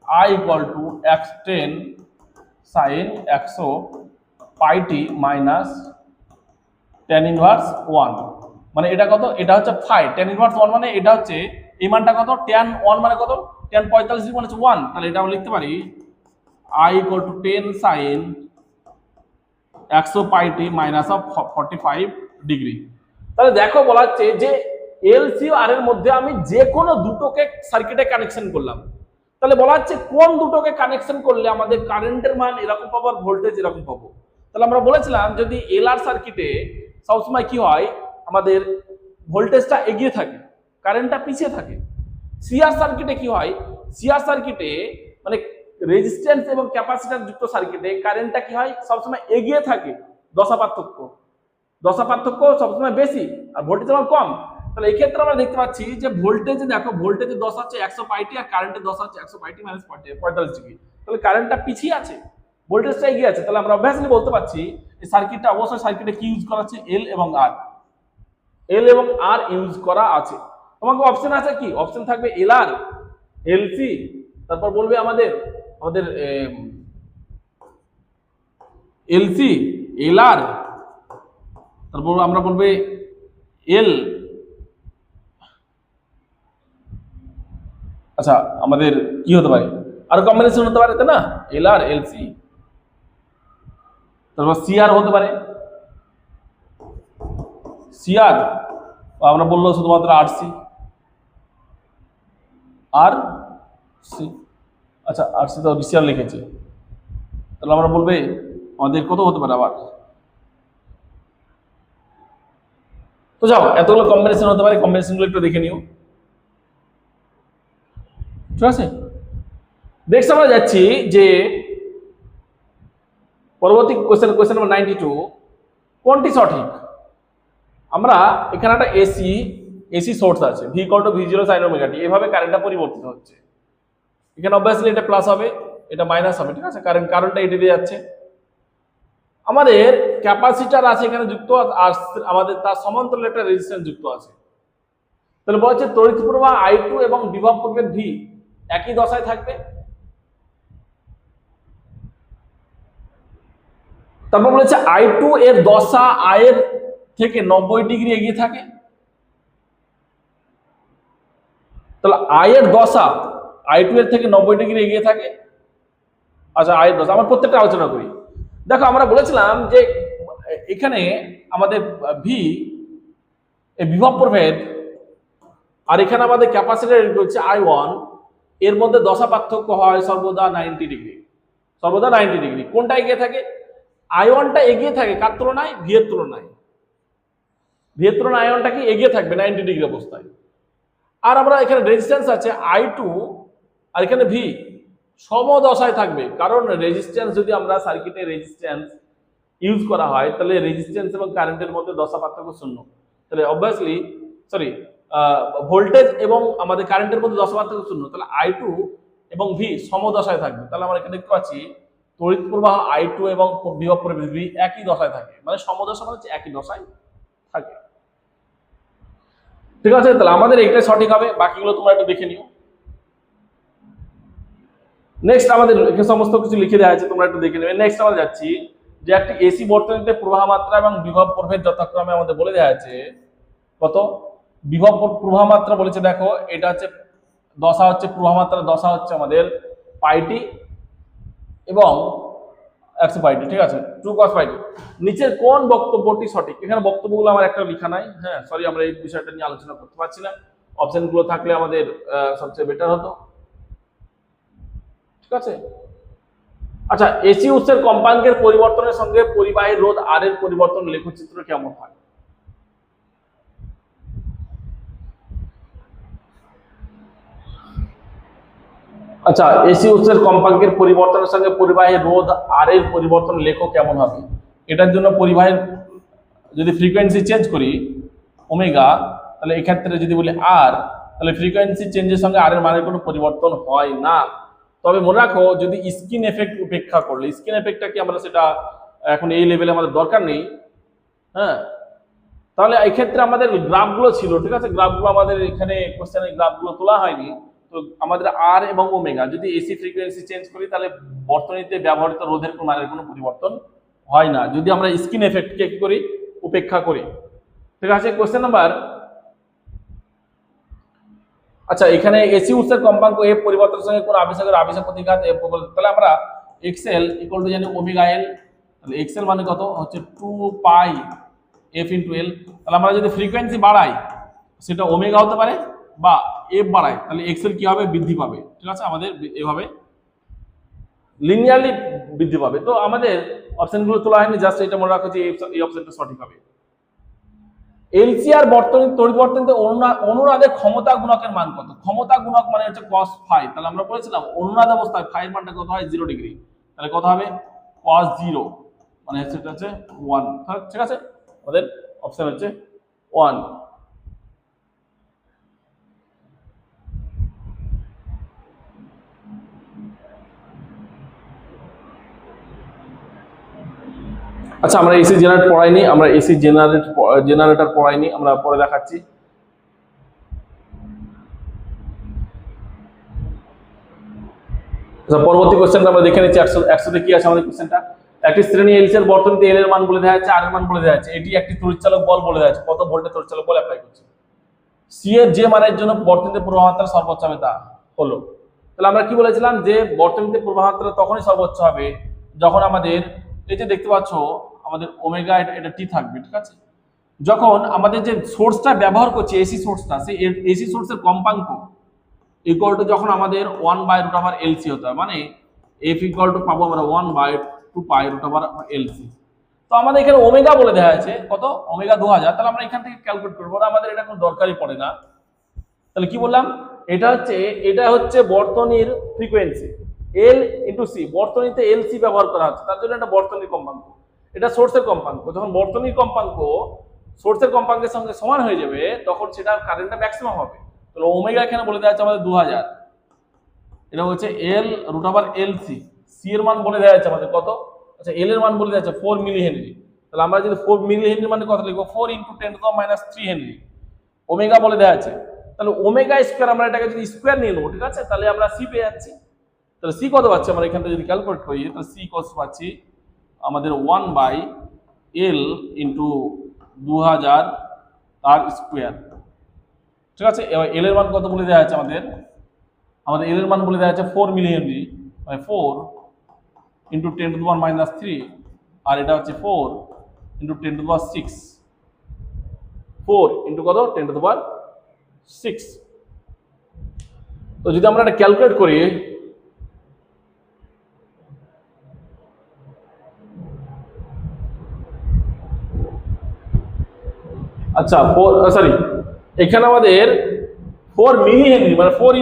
I equal two 10 sin 100 pi T minus tan inverse 1, মানে এটা কত, এটা হচ্ছে 5, tan ইনভার্স 1 মানে এটা হচ্ছে এই মানটা কত, tan 1 মানে কত, tan 45 মানে হচ্ছে 1, তাহলে এটা আমরা লিখতে পারি i equal to 10 sin 100 pi T minus of 45 degree. তাহলে দেখো বলা হচ্ছে যে এলসি আর এর মধ্যে আমি যে কোনো দুটোকে সার্কিটে কানেকশন করলাম, তাহলে বলা হচ্ছে কোন দুটোকে কানেকশন করলে আমাদের কারেন্টের মান এরকম পাবো আর ভোল্টেজ এরকম পাবো। তাহলে আমরা বলেছিলাম যদি এলআর সার্কিটে সবসময় কি হয়, আমাদের ভোল্টেজটা এগিয়ে থাকে, কারেন্টটা পিছিয়ে থাকে। সিআর সার্কিটে কি হয়, সিআর সার্কিটে মানে রেজিস্ট্যান্স এবং ক্যাপাসিটর যুক্ত সার্কিটে কারেন্টটা কি হয়, সবসময় এগিয়ে থাকে, দশা পার্থক্য সবসময় বেশি আর ভোল্টেজ আমার কম। তাহলে এই ক্ষেত্রে আমরা দেখতে পাচ্ছি যে ভোল্টেজ, দেখো ভোল্টেজের দশা হচ্ছে 100 পাই টি আর কারেন্টের দশা হচ্ছে 100 পাই টি মাইনাস 45 ডিগ্রি, তাহলে কারেন্টটা পিছিয়ে আছে, ভোল্টেজটা এগিয়ে আছে। তাহলে আমরা অবভিয়াসলি বলতে পারছি এই সার্কিটটা অবশ্যই সার্কিটে কি ইউজ করা আছে, এল এবং আর ইউজ করা আছে। তোমাকে অপশন আছে কি, অপশন থাকবে এল আর, এলসি, তারপর বলবে আমাদের এলসি, এল আর, তারপর আমরা বলবে এল, আচ্ছা আমাদের কি হতে পারে, আর কম্বিনেশন হতে পারে তাই না, এল আর এলসি, তারপর সিআর হতে পারে, সিআর আমরা বললো শুধুমাত্র আর সি, আর সি, আচ্ছা আর সি তো সিআর লিখেছে, তাহলে আমরা বলবে আমাদের কত হতে পারে আবার, তো যাও এতগুলো কম্বিনেশন হতে পারে, কম্বিনেশনগুলো একটু দেখে নিও, ঠিক আছে। নেক্সট আমরা যাচ্ছি যে পরবর্তী কোশ্চেন নাম্বার 92, কোনটি সঠিক। আমরা এখানে একটা এসি সোর্স আছে, V equal to V0 sin omega t, এভাবে কারেন্টটা পরিবর্তিত হচ্ছে। এখানে অবভিয়াসলি এটা প্লাস হবে, এটা মাইনাস হবে, ঠিক আছে, কারেন্টটা এটি দিয়ে যাচ্ছে। আমাদের ক্যাপাসিটর আছে এখানে যুক্ত, আর আমাদের তার সমান্তরালে একটা রেজিস্ট্যান্স যুক্ত আছে। তাহলে বলা হচ্ছে তড়িৎ প্রবাহ I2 এবং বিভব প্রভেদ V একই দশায় থাকবে। তারপর বলেছে I2 এর দশা I এর থেকে 90 ডিগ্রি এগিয়ে থাকে, তাহলে I এর দশা I2 এর থেকে 90 ডিগ্রি এগিয়ে থাকে। আচ্ছা I এর দশা আমরা প্রত্যেকটা আলোচনা করি। দেখো আমরা বলেছিলাম যে এখানে আমাদের ভি এই বিভব প্রভেদ আর এখানে আমাদের ক্যাপাসিটর হচ্ছে I1, এর মধ্যে দশা পার্থক্য হয় সর্বদা 90 ডিগ্রি, সর্বদা 90 ডিগ্রি। কোনটা এগিয়ে থাকে, I1টা এগিয়ে থাকে কার তুলনায়, ভি এর তুলনায়, ভি এর তুলনায় I1টা কি এগিয়ে থাকবে 90 ডিগ্রি অবস্থায়। আর আমরা এখানে রেজিস্ট্যান্স আছে I2 আর এখানে ভি সমদশায় থাকবে, কারণ রেজিস্ট্যান্স যদি আমরা সার্কিটে রেজিস্ট্যান্স ইউজ করা হয় তাহলে রেজিস্ট্যান্স এবং কারেন্টের মধ্যে দশা পার্থক্য শূন্য, তাহলে অবভিয়াসলি সরি ভোল্টেজ এবং আমাদের কারেন্টের মধ্যে দশমাত্রা শূন্য, তাহলে I2 এবং V সমদশায় থাকবে। তাহলে আমরা এখানে দেখতে পাচ্ছি তড়িৎ প্রবাহ I2 এবং বিভব প্রবাহ V একই দশায় থাকে, মানে সমদশা মানে হচ্ছে একই দশায় থাকে। ঠিক আছে, তাহলে আমাদের এইটাই সঠিক হবে, বাকিগুলো তোমরা একটু দেখে নিও। নেক্সট আমাদের সমস্ত কিছু লিখে দেওয়া আছে, তোমরা একটু দেখে নেবে। নেক্সট আমরা যাচ্ছি যে একটি এসি বর্তনীতে প্রবাহ মাত্রা এবং বিভব প্রভেদ যথাক্রমে আমাদের বলে দেওয়া আছে কত। বিভব প্রবাহ মাত্রা বলেছে, দেখো এটা হচ্ছে দশা, হচ্ছে প্রবাহ মাত্রা দশা হচ্ছে আমাদের পাইটি এবং 100 পাইটি। ঠিক আছে, 2 cos পাইটি। নিচের কোন বক্তব্যটি সঠিক? এখানে বক্তব্যগুলো আমার একটা লেখা নাই, হ্যাঁ সরি, আমরা এই বিষয়টা নিয়ে আলোচনা করতে পারছি না। অপশনগুলো থাকলে আমাদের সবচেয়ে বেটার হতো। ঠিক আছে, আচ্ছা, এসি উৎসের কম্পাঙ্কের পরিবর্তনের সঙ্গে পরিবাহী রোধ আর এর পরিবর্তন লেখচিত্র কেমন হয়? আচ্ছা, এসি উৎসের কম্পাঙ্কের পরিবর্তনের সঙ্গে পরিবাহী রোধ আর এর পরিবর্তন লেখো কেমন হবে? এটার জন্য পরিবাহীর যদি ফ্রিকোয়েন্সি চেঞ্জ করি ওমেগা, তাহলে এক্ষেত্রে যদি বলি আর, তাহলে ফ্রিকোয়েন্সি চেঞ্জের সঙ্গে আর এর মানের কোনো পরিবর্তন হয় না। তবে মনে রাখো, যদি স্কিন এফেক্ট উপেক্ষা করলে, স্কিন এফেক্টটা কি আমরা সেটা এখন এই লেভেলে আমাদের দরকার নেই, হ্যাঁ, তাহলে এই ক্ষেত্রে আমাদের গ্রাফগুলো ছিল, ঠিক আছে, গ্রাফগুলো আমাদের এখানে কোশ্চেনে গ্রাফগুলো তোলা হয়নি। তো আমাদের আর এবং ওমেগা যদি এসি ফ্রিকোয়েন্সি চেঞ্জ করি, তাহলে বর্তনীতে ব্যবহৃত রোধের মানের কোনো পরিবর্তন হয় না, যদি আমরা স্কিন এফেক্টকে কি করি, উপেক্ষা করি। ঠিক আছে, কোশ্চেন নাম্বার, আচ্ছা এখানে এসি উৎসের কম্পাঙ্ক এফ পরিবর্তনের সঙ্গে কোন আবেশকের আবেশক প্রতিঘাত এফ, তাহলে আমরা এক্সএল ইকুয়াল টু জানি ওমেগা এল, তাহলে এক্সএল মানে কত হচ্ছে 2 পাই এফ ইনটু এল। তাহলে আমরা যদি ফ্রিকোয়েন্সি বাড়াই সেটা ওমেগা হতে পারে বা এফ বাড়াই, তাহলে এক্সএল কি হবে, বৃদ্ধি পাবে। ঠিক আছে, আমাদের এভাবে লিনিয়ারলি বৃদ্ধি পাবে। তো আমাদের অপশনগুলো তোলা হয়নি, জাস্ট এটা মনে রাখো যে এই অপশনটা সঠিক হবে। এলসিআর বর্তনী তড়িৎ বর্তনীতে অনুনাদের ক্ষমতা গুণকের মান কত? ক্ষমতা গুণক মানে হচ্ছে cos ফাই। তাহলে আমরা বলেছিলাম অনুনাদ অবস্থায় ফাই এর মানটা কত হয়, 0 ডিগ্রি। তাহলে কত হবে, cos 0 মানে সেটা হচ্ছে 1। ঠিক আছে, আমাদের অপশন হচ্ছে 1। আচ্ছা, আমরা এসি জেনারেটর পড়াইনি, আমরা এসি জেনারেটর পড়াইনি, আমরা পরে দেখাচ্ছি। আচ্ছা, পরবর্তী কোশ্চেনটা আমরা দেখে নিচ্ছি। 100 কি আছে আমাদের কোশ্চেনটা। একটি শ্রেণী এলসি এর বর্তনীতে এল এর মান বলে দেওয়া আছে, আর এর মান বলে দেওয়া আছে, এটি একটি তড়িৎচালক বল বলে দেওয়া আছে, কত ভোল্টের তড়িৎচালক বল অ্যাপ্লাই করছে। সি এর যে মানের জন্য বর্তনীতে প্রবাহ মাত্রা সর্বোচ্চ হবে তা হলো। তাহলে আমরা কি বলেছিলাম যে বর্তনীতে প্রবাহ মাত্রা তখনই সর্বোচ্চ হবে যখন আমাদের এই যে দেখতে পাচ্ছ আমাদের ওমেগা এটা টি থাকবে। ঠিক আছে, যখন আমাদের যে সোর্সটা ব্যবহার করছি এসি সোর্সটা, সেই এসি সোর্সের কম্পাঙ্ক ইকুয়াল টু যখন আমাদের 1/√LC হতে হয়, মানে এফ ইকুয়াল টু পাবো আমরা 1/2π√LC। তো আমাদের এখানে ওমেগা বলে দেওয়া আছে কত, ওমেগা 2000। তাহলে আমরা এখান থেকে ক্যালকুলেট করবো, আমাদের এটা কোনো দরকারই পড়ে না। তাহলে কি বললাম, এটা হচ্ছে বর্তনীর ফ্রিকোয়েন্সি এল ইন্টু সি, বর্তনীতে এলসি ব্যবহার করা হচ্ছে, তার জন্য এটা বর্তনীর কম্পাঙ্ক, এটা সোর্সের কম্পাঙ্ক। যখন বর্তনীর কম্পাঙ্ক সোর্সের কম্পাঙ্কের সঙ্গে সমান হয়ে যাবে, তখন সেটা কারেন্টটা ম্যাক্সিমাম হবে। তাহলে ওমেগা এখানে বলে দেওয়া আছে আমাদের 2000, এটা হচ্ছে L√LC। সি এর মান বলে দেওয়া আছে আমাদের কত, আচ্ছা এল এর মান বলে দেওয়া আছে 4 মিলি হেনরি। তাহলে আমরা যদি 4 মিলি হেনরি মানে কত লিখবো, 4 × 10⁻³ হেনরি। ওমেগা বলে দেওয়া আছে, তাহলে ওমেগা স্কয়ার আমরা এটাকে যদি স্কয়ার নিয়ে নেবো, ঠিক আছে, তাহলে আমরা সি পেয়ে যাচ্ছি। তাহলে সি কত পাচ্ছি আমরা এখান থেকে যদি ক্যালকুলেট করি, তাহলে সি কত পাচ্ছি আমাদের 1/L × 2000 তার স্কয়ার। ঠিক আছে, এবার এল এর মান কত বলে দেওয়া আছে আমাদের এল এর মান বলে দেওয়া আছে 4 মিলি হেনরি, মানে 4 × 10⁻³ আর এটা হচ্ছে 4 × 10⁶। 4 × কত, 10⁶। তো যদি আমরা এটা ক্যালকুলেট করি, আচ্ছা সরি, এখানে আমাদের 4 মিলি হেনরি মানে 4 ×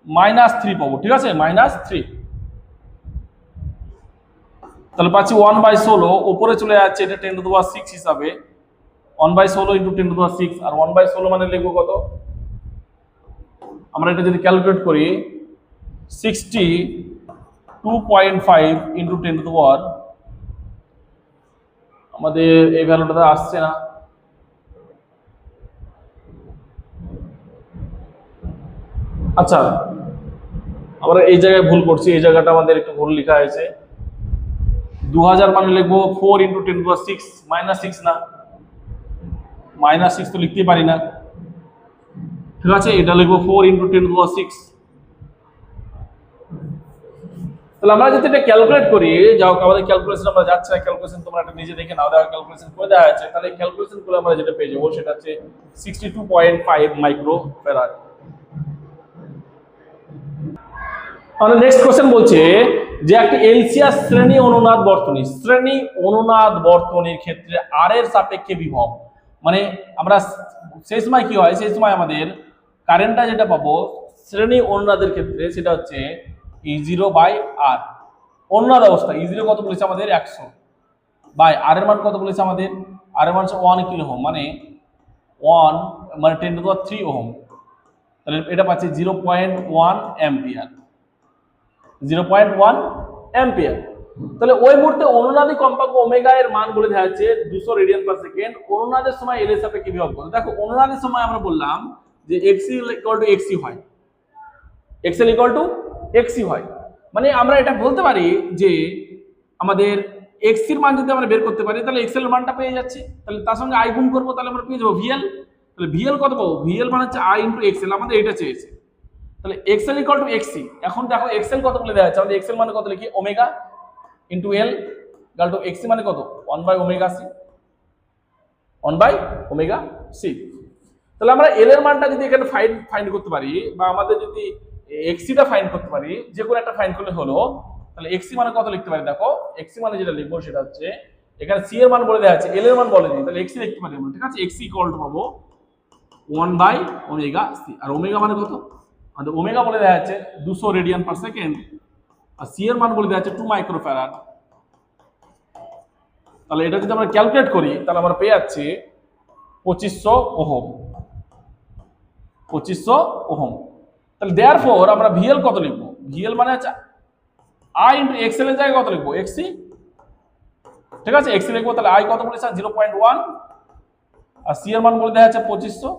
10⁻³ পাবো। ঠিক আছে, -3। তাহলে পাচ্ছি 1/16, উপরে চলে যাচ্ছে এটা 10⁶ হিসাবে, 1/16 ইন্টু 10⁻6 আর 1/16 মানে লিখবো কত, আমরা এটা যদি ক্যালকুলেট করি 62.5 ইন্টু 10⁻, আমাদের এই ভ্যালুটা আসছে না, আচ্ছা আমরা এই জায়গায় ভুল করছি, এই জায়গাটা আমাদের একটু ভুল লেখা হয়েছে। 2000 মানে লিখবো 4 ইন্টু 10⁻6 -6 না, -6 তো লিখতেই পারি না, ঠিক আছে, এটা লিখবো 4 ইন্টু 10⁻6। তাহলে আমরা যদি এটা ক্যালকুলেট করি, যাও আমাদের ক্যালকুলেশন আমরা যাচ্ছে না, ক্যালকুলেশন তোমরা একটা নিজে দেখে নাও, দেখো ক্যালকুলেশন করে দেওয়া আছে, তাহলে ক্যালকুলেশন করে আমরা যেটা পেয়ে যাবো সেটা হচ্ছে 62.5 মাইক্রো ফ্যারাড। আমাদের নেক্সট কোশ্চেন বলছে যে একটি এলসিআর শ্রেণী অনুনাদ বর্তনীর ক্ষেত্রে আর এর সাপেক্ষে বিভব, মানে আমরা সেই সময় কি হয়, সেই সময় আমাদের কারেন্টটা যেটা পাবো শ্রেণী অনুনাদের ক্ষেত্রে সেটা হচ্ছে E0/R। অনুনাদ অবস্থা E0 কত বলেছে আমাদের 100, বাই আর এর মান কত বলেছে আমাদের, আর এর মান হচ্ছে 1 কিলো ওহম, মানে 10⁻3 ওহম, তাহলে এটা পাচ্ছি 0.1 অ্যাম্পিয়ার, 0.1 অ্যাম্পিয়ার। তাহলে ওই মুহূর্তে অনুনাদি কম্পাঙ্ক ওমেগা এর মান বলে দেওয়া হচ্ছে 200 রেডিয়ান পার সেকেন্ড। অনুনাদের সময় এল এর সাপেক্ষে বিভব করো। দেখো অনুনাদের সময় আমরা বললাম যে xl = xc হয়, xl = xc হয়, মানে আমরা এটা বলতে পারি যে আমাদের xc এর মান যদি আমরা বের করতে পারি তাহলে xl এর মানটা পেয়ে যাচ্ছি, তাহলে তার সঙ্গে i গুণ করব, তাহলে আমরা পেয়ে যাব vl। তাহলে vl কত পাবো, vl মানে হচ্ছে i * xl, আমাদের এটা চেয়েছে, তাহলে xl = xc। এখন দেখো xl কত বলে দেওয়া আছে আমাদের, xl মানে কত লিখি ওমেগা ইনটু l = xc মানে কত 1/ωc, 1/ωc। তাহলে আমরা l এর মানটা যদি এখানে ফাইন্ড করতে পারি, বা আমাদের যদি xc টা ফাইন্ড করতে পারি, যে কোনো একটা ফাইন্ড করলে হলো, তাহলে xc মানে কত লিখতে পারি, দেখো xc মানে যেটা লিখবো সেটা হচ্ছে এখানে c এর মান বলে দেওয়া আছে, l এর মান বলেনি, তাহলে xc লিখতে পারি আমরা, ঠিক আছে, xc = পাবো 1/ωc। আর ওমেগা মানে কত, আমাদের ওমেগা বলে দেওয়া আছে 200 রেডিয়ান পার সেকেন্ড, আর সি এর মান বলে দেওয়া আছে 2 মাইক্রোফ্যারাড। তাহলে এটা যদি আমরা ক্যালকুলেট করি তাহলে আমরা পেয়ে যাচ্ছি 2500 ওহম, 2500 ওহম। তাহলে দেয়ারফর আমরা ভিএল কত লিখবো, ভিএল মানে হচ্ছে আই ইনটু এক্সএল এর জায়গায় কত লিখবো, এক্সসি, ঠিক আছে, এক্সসি লিখবো। তাহলে আই কত বলেছে 0.1, আর সি এর মান বলে দেওয়া আছে 2500,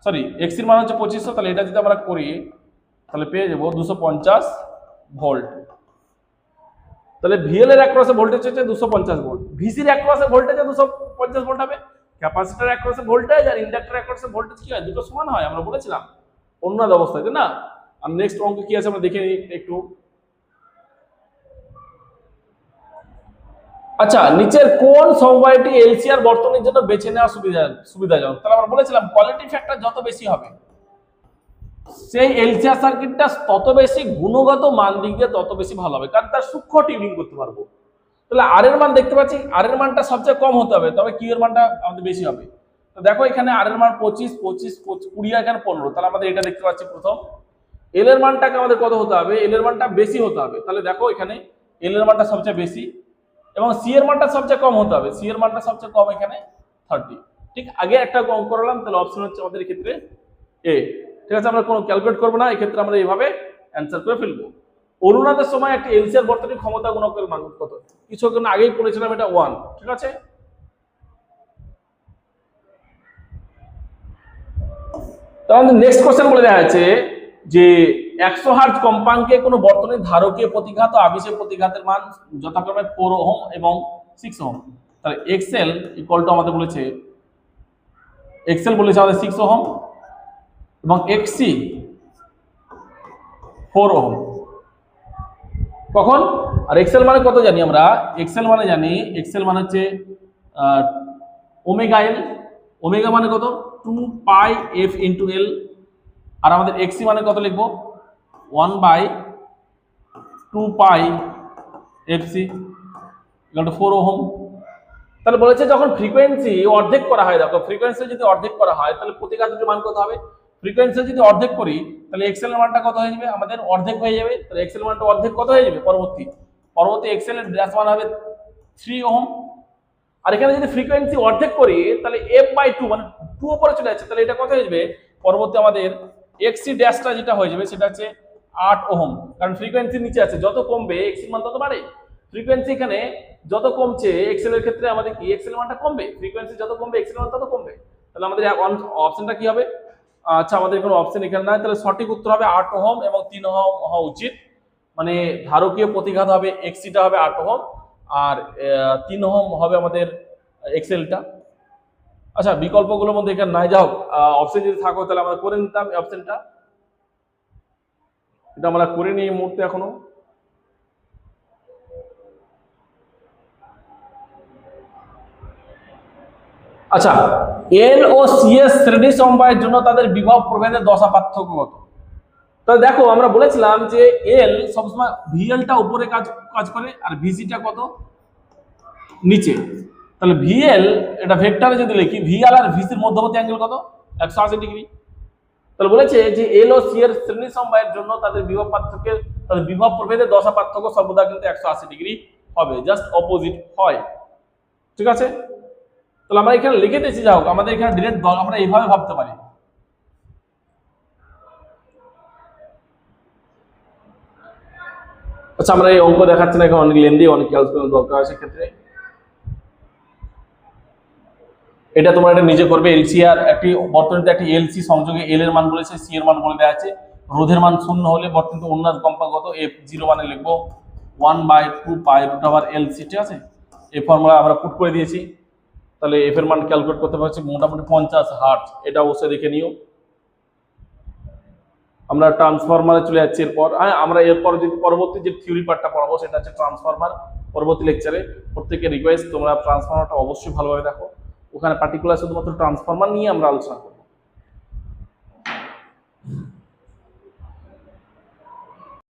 সরি এক্স এর মান হচ্ছে 2500, তাহলে এটা যদি আমরা করি তাহলে পেয়ে যাবো 250 ভোল্ট। তাহলে ভিএল এর অ্যাক্রসে ভোল্টেজ হচ্ছে 250 ভোল্ট, ভিসি এর অ্যাক্রসে ভোল্টেজ 250 ভোল্ট হবে, ক্যাপাসিটর অ্যাক্রসে ভোল্টেজ আর ইন্ডাক্টর অ্যাক্রসে ভোল্টেজ কি হয়, দুটো সমান হয়, আমরা বলেছিলাম অনুনাদ অবস্থায়, তাই না। আর নেক্সট অঙ্ক কি আছে আমরা দেখে নিই একটু। আচ্ছা, নিচের কোন সমবায়টি এলসিআর বর্তনীর জন্য বেছে নেওয়া সুবিধাজনক, তাহলে আমরা বলেছিলাম কোয়ালিটি ফ্যাক্টর যত বেশি হবে সেই এলসিআর সার্কিটটা তত বেশি গুণগত মান দিক দিয়ে তত বেশি ভালো হবে, কারণ তার সূক্ষ্ম টিউনিং করতে পারবো। তাহলে আর এর মান দেখতে পাচ্ছি, আর এর মানটা সবচেয়ে কম হতে হবে, তবে কিউ এর মানটা আমাদের বেশি হবে। তো দেখো এখানে আর এর মান 25, 25, 20, এখানে 15, তাহলে আমাদের এটা দেখতে পাচ্ছি প্রথম। এল এর মানটাকে আমাদের কত হতে হবে, এল এর মানটা বেশি হতে হবে, তাহলে দেখো এখানে এল এর মানটা সবচেয়ে বেশি, এবং সি এর মানটা সবচেয়ে কম হতে হবে, সি এর মানটা সবচেয়ে কম এখানে 30। ঠিক, আগে একটা অঙ্ক করলাম, তাহলে অপশন হচ্ছে আমাদের ক্ষেত্রে এ। ঠিক আছে, আমরা কোনো ক্যালকুলেট করবো না, এই ক্ষেত্রে আমরা এইভাবে অ্যান্সার করে ফেলবো। অনুনাদের সময় একটা এলসিআর বর্তনীর ক্ষমতা গুণকের মান কত, কিছুক্ষণ আগেই বলেছিলাম এটা 1, ঠিক আছে। তাহলে নেক্সট কোশ্চেন বলে দেওয়া আছে যে 100 হার্জ কম্পাঙ্কে কোনো বর্তনীর ধারকীয় প্রতিঘাত ও আবেশীয় প্রতিঘাতের মান যথাক্রমে 4 ওহম এবং 6 ওহম। তাহলে এক্সএল = আমাদের বলেছে, এক্সএল বলেছে আমাদের 6 ওহম এবং এক্সসি 4 ওহম। কখন, আর এক্সএল মানে কত জানি আমরা, এক্সএল মানে জানি, এক্সএল মানে হচ্ছে ওমেগা এল, ওমেগা মানে কত 2 পাই এফ ইনটু এল, আর আমাদের এক্সসি মানে কত লিখবো 1/2 পাই এফসি = 4 ওহম। তাহলে বলেছে যখন ফ্রিকোয়েন্সি অর্ধেক করা হয়, দেখো ফ্রিকোয়েন্সি যদি অর্ধেক করা হয় তাহলে প্রতিঘাতের মান কত হবে, ফ্রিকোয়েন্সি যদি অর্ধেক করি তাহলে এক্সএল এর মানটা কত হয়ে যাবে, আমাদের অর্ধেক হয়ে যাবে, তাহলে এক্সএল এর মানটা অর্ধেক কত হয়ে যাবে, পরবর্তী এক্সএল এর ড্যাশ মান হবে 3 ওহম, আর এখানে যদি ফ্রিকোয়েন্সি অর্ধেক করি তাহলে f/2 মানে 2 উপরে চলে যাচ্ছে, তাহলে এটা কত হয়ে যাবে পরবর্তী আমাদের xc ড্যাশটা যেটা হয়ে যাবে সেটা হচ্ছে 8 ওহম, কারণ ফ্রিকোয়েন্সি নিচে আছে, যত কমবে x এর মান তত বাড়ে। ফ্রিকোয়েন্সি এখানে যত কমছে এক্সেল এর ক্ষেত্রে আমাদের কি এক্সেল এর মানটা কমবে, ফ্রিকোয়েন্সি যত কমবে এক্সেল এর মান তত কমবে। তাহলে আমাদের অপশনটা কি হবে? আচ্ছা আমাদের কোনো অপশন এখানে নাই, তাহলে সঠিক উত্তর হবে 8 ওহম এবং 3 ওহম হওয়া উচিত। মানে ধারকীয় প্রতিঘাত হবে xcটা হবে 8 ওহম আর 3 ওহম হবে আমাদের এক্সেলটা। আচ্ছা বিকল্পগুলোর মধ্যে এখানে নাই, যাও অপশন যদি থাকো তাহলে আমরা করে নিতাম এই অপশনটা, এটা আমরা করে নিই এই মুহূর্তে এখনো। আচ্ছা এল ও সি এস শ্রেণী সমবায়ের জন্য তাদের বিভব প্রভেদের দশা পার্থক্য কত? তাহলে দেখো আমরা বলেছিলাম যে এল সবসময় ভিএলটা উপরে কাজ করে আর ভিসিটা কত নিচে। তাহলে ভিএল এটা ভেক্টরে যদি লিখি ভিএল আর ভিসির মধ্যবর্তী অ্যাঙ্গেল কত 180 ডিগ্রি। তাহলে বলেছে যে এল ও সি এর শ্রেণী সমবায়ের জন্য তাদের বিভব প্রভেদের দশা পার্থক্য সর্বদা কিন্তু 180 ডিগ্রি হবে, জাস্ট অপোজিট হয়। ঠিক আছে, তাহলে আমরা এখানে লিখে দিয়েছি, যাও আমাদের এখানে ডিরেক্ট আমরা এইভাবে ভাবতে পারি। আচ্ছা আমরা এই অঙ্ক দেখাচ্ছি না, এখন অনেক লেন্দি, অনেক ক্যালকুলেশন দরকার আছে ক্ষেত্রে। এটা তোমরা এটা নিজে করবে। এলসি আর একটি বর্তনীতে একটি এলসি সংযোগে এল এর মান বলেছে, সি এর মান বলে দেওয়া আছে, রোধের মান 0 হলে বর্তনীতে উন্নয়ন কম্পাঙ্ক কত f0 মানে লিখবো 1/2 পাই রুট ওভার এলসি। ঠিক আছে, এই ফর্মুলা আমরা পুট করে দিয়েছি। তাহলে এফ এর মান ক্যালকুলেট করতে পারছি মোটামুটি 50 হার্টজ, এটা অবশ্যই দেখে নিও। আমরা ট্রান্সফরমারে চলে যাচ্ছি এরপর। হ্যাঁ আমরা এরপর যদি পরবর্তী যে থিওরি পার্টটা পড়াবো সেটা হচ্ছে ট্রান্সফরমার, পরবর্তী লেকচারে। প্রত্যেকের রিকোয়েস্ট তোমরা ট্রান্সফরমারটা অবশ্যই ভালোভাবে দেখো, ওখানে পার্টিকুলার শুধুমাত্র ট্রান্সফরমার নিয়ে আমরা আলোচনা করব।